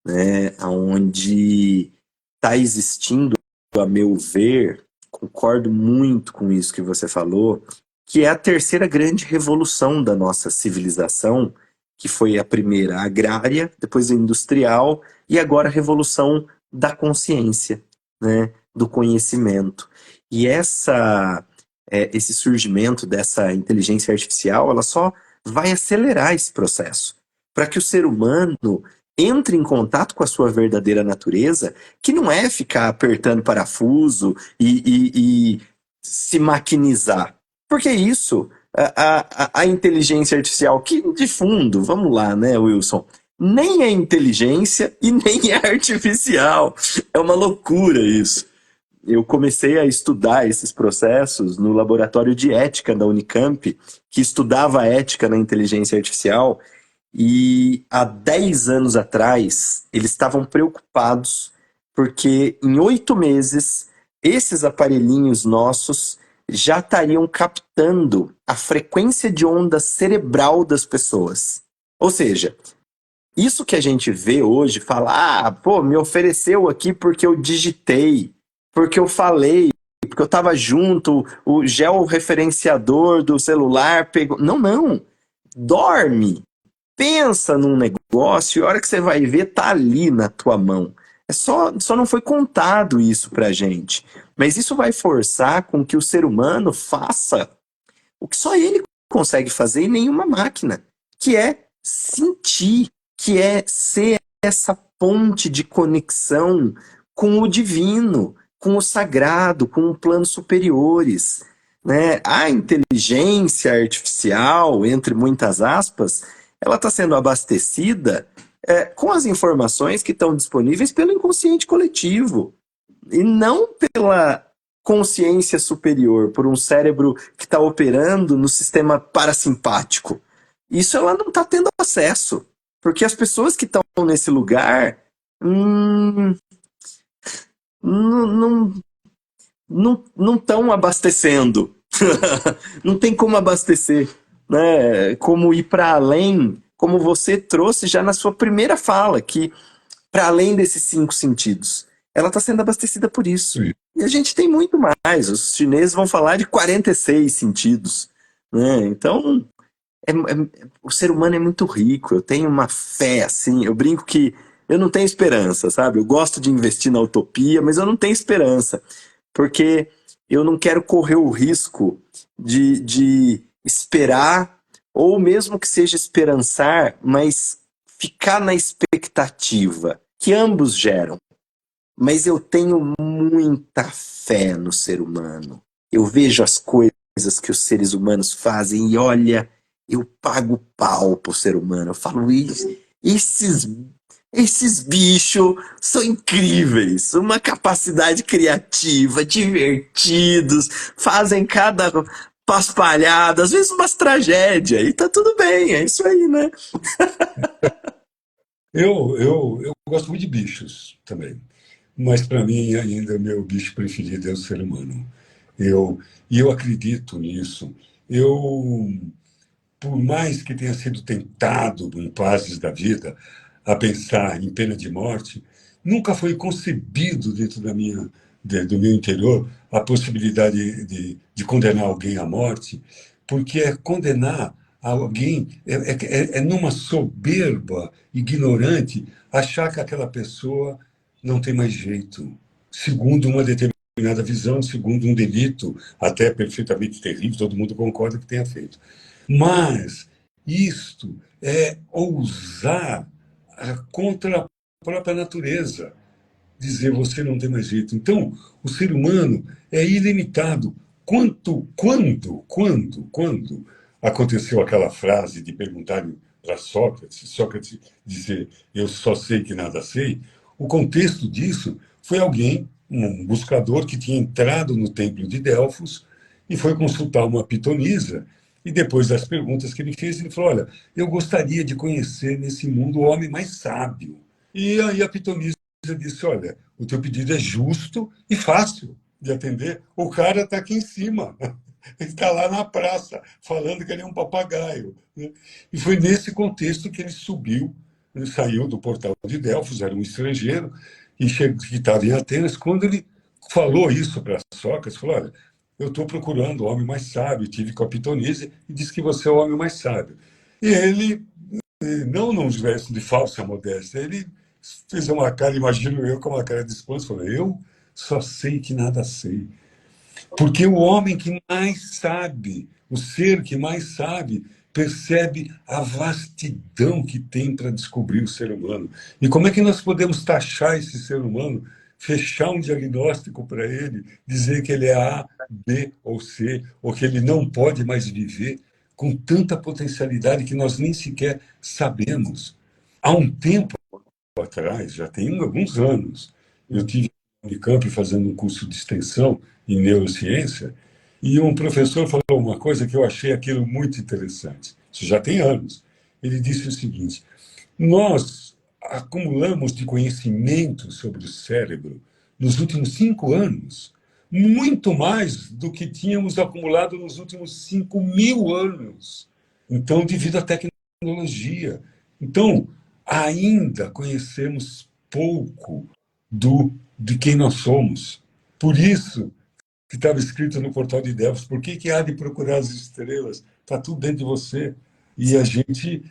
né? Onde está existindo, a meu ver, concordo muito com isso que você falou, que é a terceira grande revolução da nossa civilização, que foi a primeira agrária, depois a industrial e agora a revolução da consciência, né? Do conhecimento. E esse surgimento dessa inteligência artificial, ela só vai acelerar esse processo, para que o ser humano entre em contato com a sua verdadeira natureza, que não é ficar apertando parafuso e se maquinizar. Porque isso, a inteligência artificial, que de fundo, vamos lá, né, Wilson? Nem é inteligência e nem é artificial. É uma loucura isso. Eu comecei a estudar esses processos no laboratório de ética da Unicamp, que estudava a ética na inteligência artificial, e há 10 anos atrás eles estavam preocupados porque em 8 meses esses aparelhinhos nossos já estariam captando a frequência de onda cerebral das pessoas. Ou seja, isso que a gente vê hoje, fala, pô, me ofereceu aqui porque eu digitei, porque eu falei, porque eu estava junto, o georreferenciador do celular pegou. Não, não. Dorme. pensa num negócio e a hora que você vai ver, tá ali na tua mão. Só não foi contado isso pra gente. Mas isso vai forçar com que o ser humano faça o que só ele consegue fazer e nenhuma máquina, que é sentir, que é ser essa ponte de conexão com o divino, com o sagrado, com planos superiores. Né? A inteligência artificial, entre muitas aspas, ela está sendo abastecida com as informações que estão disponíveis pelo inconsciente coletivo e não pela consciência superior, por um cérebro que está operando no sistema parasimpático. Isso ela não está tendo acesso, porque as pessoas que estão nesse lugar não não estão abastecendo. Não tem como abastecer, né? Como ir para além, como você trouxe já na sua primeira fala, que para além desses 5 sentidos. Ela está sendo abastecida por isso. Sim. E a gente tem muito mais. Os chineses vão falar de 46 sentidos. Né? Então, o ser humano é muito rico. Eu tenho uma fé, assim. Eu brinco que eu não tenho esperança, sabe? Eu gosto de investir na utopia, mas eu não tenho esperança. Porque eu não quero correr o risco de esperar, ou mesmo que seja esperançar, mas ficar na expectativa, que ambos geram. Mas eu tenho muita fé no ser humano. Eu vejo as coisas que os seres humanos fazem e olha, eu pago pau pro ser humano. Eu falo, esses, esses bichos são incríveis. Uma capacidade criativa, divertidos, fazem cada paspalhada, às vezes umas tragédias, e tá tudo bem, é isso aí, né? Eu gosto muito de bichos também, mas para mim ainda o meu bicho preferido é o ser humano. E eu acredito nisso. Eu, por mais que tenha sido tentado em fases da vida a pensar em pena de morte, nunca foi concebido dentro do meu interior a possibilidade de condenar alguém à morte, porque é condenar alguém, é numa soberba ignorante achar que aquela pessoa não tem mais jeito, segundo uma determinada visão, segundo um delito até perfeitamente terrível, todo mundo concorda que tenha feito. Mas isto é ousar contra a própria natureza, dizer você não tem mais jeito. Então, o ser humano é ilimitado. Quando aconteceu aquela frase de perguntarem para Sócrates, Sócrates dizer eu só sei que nada sei, o contexto disso foi alguém, um buscador que tinha entrado no templo de Delfos e foi consultar uma pitonisa e depois das perguntas que ele fez, ele falou, olha, eu gostaria de conhecer nesse mundo o homem mais sábio. E aí a pitonisa disse, olha, o teu pedido é justo e fácil de atender. O cara está aqui em cima, ele está lá na praça, falando que ele é um papagaio. Né? E foi nesse contexto que ele subiu, ele saiu do portal de Delfos, era um estrangeiro, e que estava em Atenas, quando ele falou isso para Sócrates, falou, olha, eu estou procurando o homem mais sábio, tive com a pitonisa e disse que você é o homem mais sábio. E ele, não num gesto de falsa modéstia, ele fez uma cara, imagino eu, com uma cara de esposo, falou, eu só sei que nada sei. Porque o homem que mais sabe, o ser que mais sabe, percebe a vastidão que tem para descobrir o ser humano. E como é que nós podemos taxar esse ser humano, fechar um diagnóstico para ele, dizer que ele é A, B ou C, ou que ele não pode mais viver com tanta potencialidade que nós nem sequer sabemos? Há um tempo atrás, já tem alguns anos, eu tive no Unicamp fazendo um curso de extensão em neurociência, e um professor falou uma coisa que eu achei aquilo muito interessante. Isso já tem anos. Ele disse o seguinte: nós acumulamos de conhecimento sobre o cérebro nos últimos 5 anos, muito mais do que tínhamos acumulado nos últimos 5.000 anos. Então, devido à tecnologia. Então, ainda conhecemos pouco de quem nós somos. Por isso que estava escrito no portal de Delfos, por que há de procurar as estrelas? Está tudo dentro de você. E a gente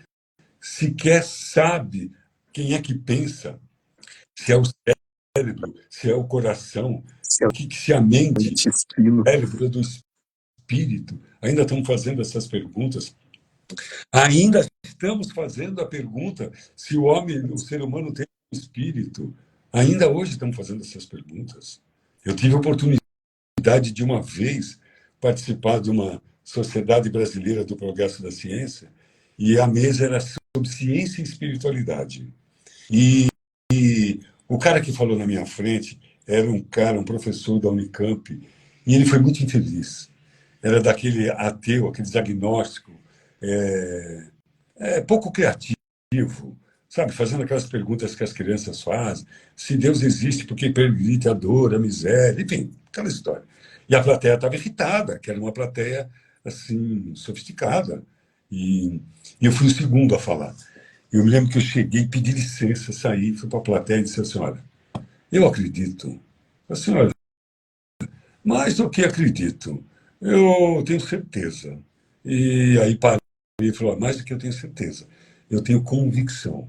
sequer sabe quem é que pensa, se é o cérebro, se é o coração, Seu se a mente, intestino. o cérebro do espírito. Ainda estamos fazendo essas perguntas. Ainda estamos fazendo a pergunta se o homem, o ser humano tem um espírito. Ainda hoje estamos fazendo essas perguntas. Eu tive a oportunidade de uma vez participar de uma Sociedade Brasileira do Progresso da Ciência e a mesa era sobre ciência e espiritualidade. E o cara que falou na minha frente era um professor da Unicamp, e ele foi muito infeliz. Era daquele ateu, aquele diagnóstico, é, pouco criativo, sabe? Fazendo aquelas perguntas que as crianças fazem. Se Deus existe, por que permite a dor, a miséria? Enfim, aquela história. E a plateia estava irritada, que era uma plateia, assim, sofisticada. E eu fui o segundo a falar. Eu me lembro que eu cheguei, pedi licença, saí, fui para a plateia e disse assim, olha, eu acredito. A senhora, mais do que acredito, eu tenho certeza. E aí parei e falou, mais do que eu tenho certeza, eu tenho convicção.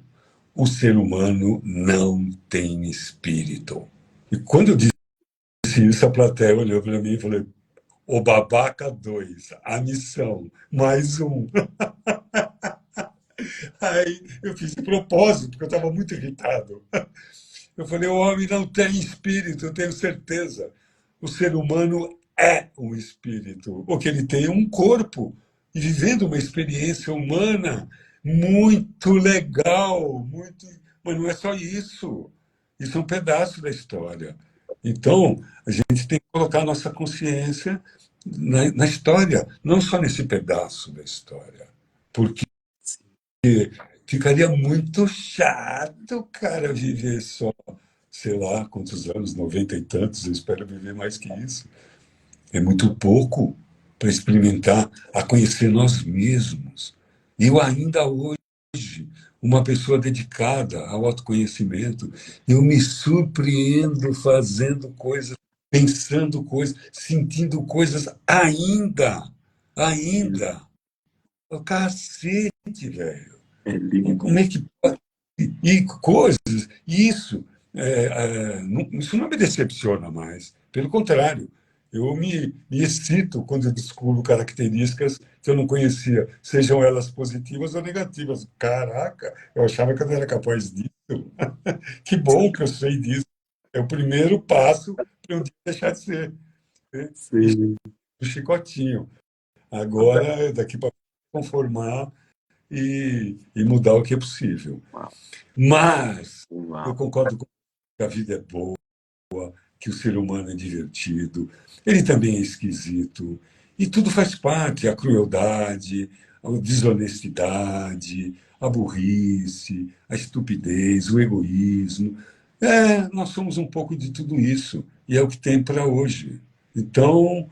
O ser humano não tem espírito. E quando eu disse isso, a plateia olhou para mim e falou, o babaca 2, a missão, mais um. Aí eu fiz de propósito, porque eu estava muito irritado. Eu falei, o homem não tem espírito, eu tenho certeza. O ser humano é um espírito. O que ele tem é um corpo. E vivendo uma experiência humana muito legal, muito... mas não é só isso. Isso é um pedaço da história. Então, a gente tem que colocar a nossa consciência na história, não só nesse pedaço da história. Porque ficaria muito chato, cara, viver só, sei lá, quantos anos, 90 e tantos, eu espero viver mais que isso. É muito pouco para experimentar, a conhecer nós mesmos. E eu ainda hoje, uma pessoa dedicada ao autoconhecimento, eu me surpreendo fazendo coisas, pensando coisas, sentindo coisas ainda. O cacete, velho. É lindo. Como é que pode? E coisas, isso, isso não me decepciona mais. Pelo contrário, eu me excito quando eu descubro características que eu não conhecia, sejam elas positivas ou negativas. Caraca, eu achava que eu não era capaz disso. Que bom que eu sei disso. É o primeiro passo para um dia deixar de ser. Né? E Sim. o chicotinho. Agora, daqui para conformar e mudar o que é possível. Uau, Mas eu uau. concordo com que a vida é boa, que o ser humano é divertido, ele também é esquisito, e tudo faz parte, a crueldade, a desonestidade, a burrice, a estupidez, o egoísmo. Nós somos um pouco de tudo isso, e é o que tem para hoje. Então,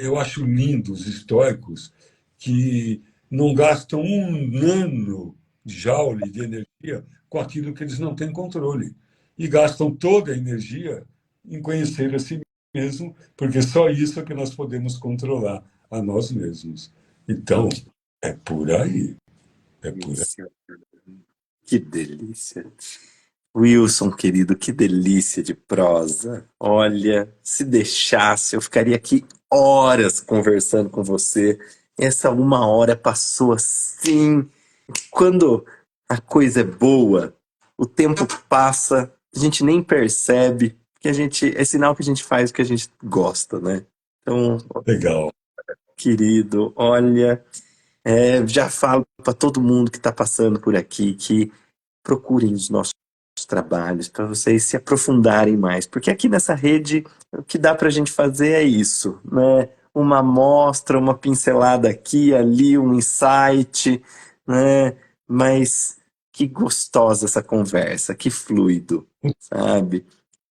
eu acho lindo os estoicos que não gastam um nano joule de energia com aquilo que eles não têm controle. E gastam toda a energia em conhecer a si mesmo, porque só isso é que nós podemos controlar a nós mesmos. Então, é por aí. É por aí. Delícia. Que delícia. Wilson, querido, que delícia de prosa. Olha, se deixasse, eu ficaria aqui horas conversando com você. Essa 1 hora passou assim. Quando a coisa é boa, o tempo passa, a gente nem percebe, que a gente é sinal que a gente faz o que a gente gosta, né? Então, Legal. querido, olha, já falo para todo mundo que está passando por aqui que procurem os nossos trabalhos para vocês se aprofundarem mais, porque aqui nessa rede o que dá para a gente fazer é isso, né? Uma amostra, uma pincelada aqui, ali, um insight, né? Mas que gostosa essa conversa, que fluido, sabe?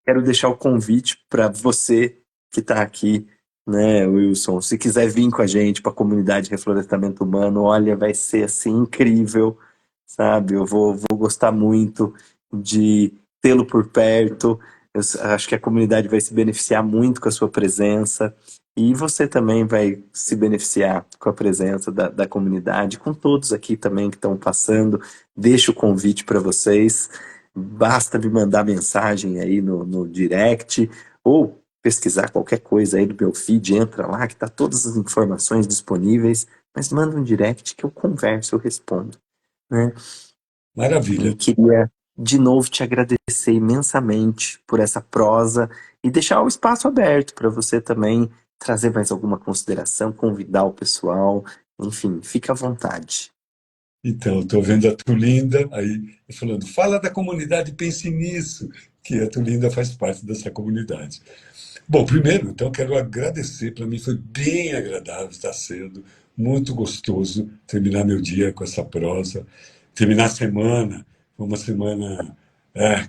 Quero deixar o convite para você que está aqui, né, Wilson? Se quiser vir com a gente para a comunidade de reflorestamento humano, olha, vai ser assim incrível, sabe? Eu vou gostar muito de tê-lo por perto. Acho que a comunidade vai se beneficiar muito com a sua presença e você também vai se beneficiar com a presença da comunidade, com todos aqui também que estão passando. Deixo o convite para vocês. Basta me mandar mensagem aí no direct ou pesquisar qualquer coisa aí do meu feed, entra lá que tá todas as informações disponíveis, mas manda um direct que eu converso, eu respondo, né? Maravilha. E queria de novo te agradecer imensamente por essa prosa e deixar o espaço aberto para você também trazer mais alguma consideração, convidar o pessoal, enfim, fica à vontade. Então, estou vendo a Tulinda aí falando, fala da comunidade, pense nisso, que a Tulinda faz parte dessa comunidade. Bom, primeiro, então, quero agradecer. Para mim foi bem agradável estar sendo, muito gostoso terminar meu dia com essa prosa, terminar a semana, foi uma semana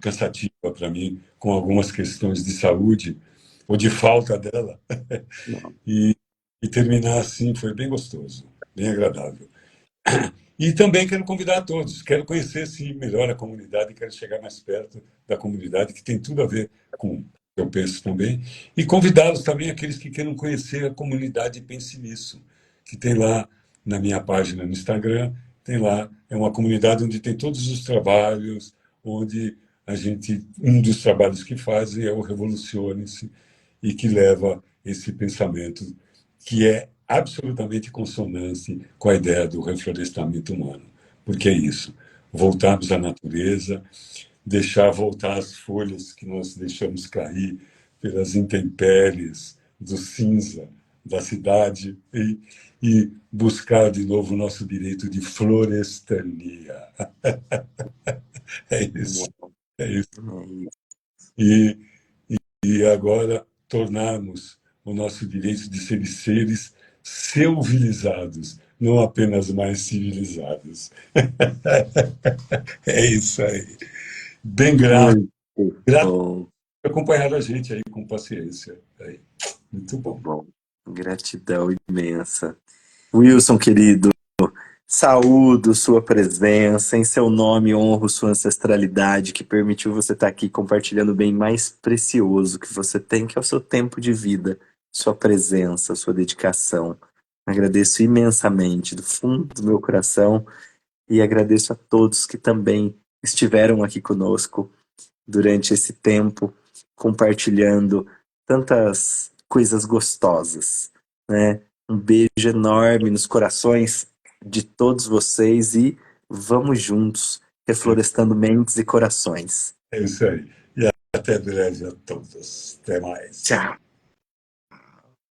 cansativa para mim, com algumas questões de saúde, ou de falta dela, e, e terminar assim foi bem gostoso, bem agradável. E também quero convidar a todos, quero conhecer sim, melhor a comunidade, quero chegar mais perto da comunidade, que tem tudo a ver com o que eu penso também, e convidá-los também, aqueles que queiram conhecer a comunidade Pense Nisso, que tem lá na minha página no Instagram, tem lá, é uma comunidade onde tem todos os trabalhos, onde a gente, um dos trabalhos que fazem é o Revolucione-se, e que leva esse pensamento que é absolutamente consonante com a ideia do reflorestamento humano. Porque é isso, voltarmos à natureza, deixar voltar as folhas que nós deixamos cair pelas intempéries do cinza da cidade e buscar de novo o nosso direito de florestania. É isso, é isso. E, e agora tornarmos o nosso direito de ser seres civilizados, não apenas mais civilizados. É isso aí. Bem grato, Muito grato bom, por acompanhar a gente aí com paciência. Aí. Muito muito bom. bom. Gratidão imensa. Wilson, querido, saúdo sua presença, em seu nome honro sua ancestralidade que permitiu você estar aqui compartilhando o bem mais precioso que você tem, que é o seu tempo de vida, sua presença, sua dedicação. Agradeço imensamente do fundo do meu coração e agradeço a todos que também estiveram aqui conosco durante esse tempo, compartilhando tantas coisas gostosas, né? Um beijo enorme nos corações de todos vocês e vamos juntos, reflorestando mentes e corações. É isso aí. E até breve a todos. Até mais. Tchau!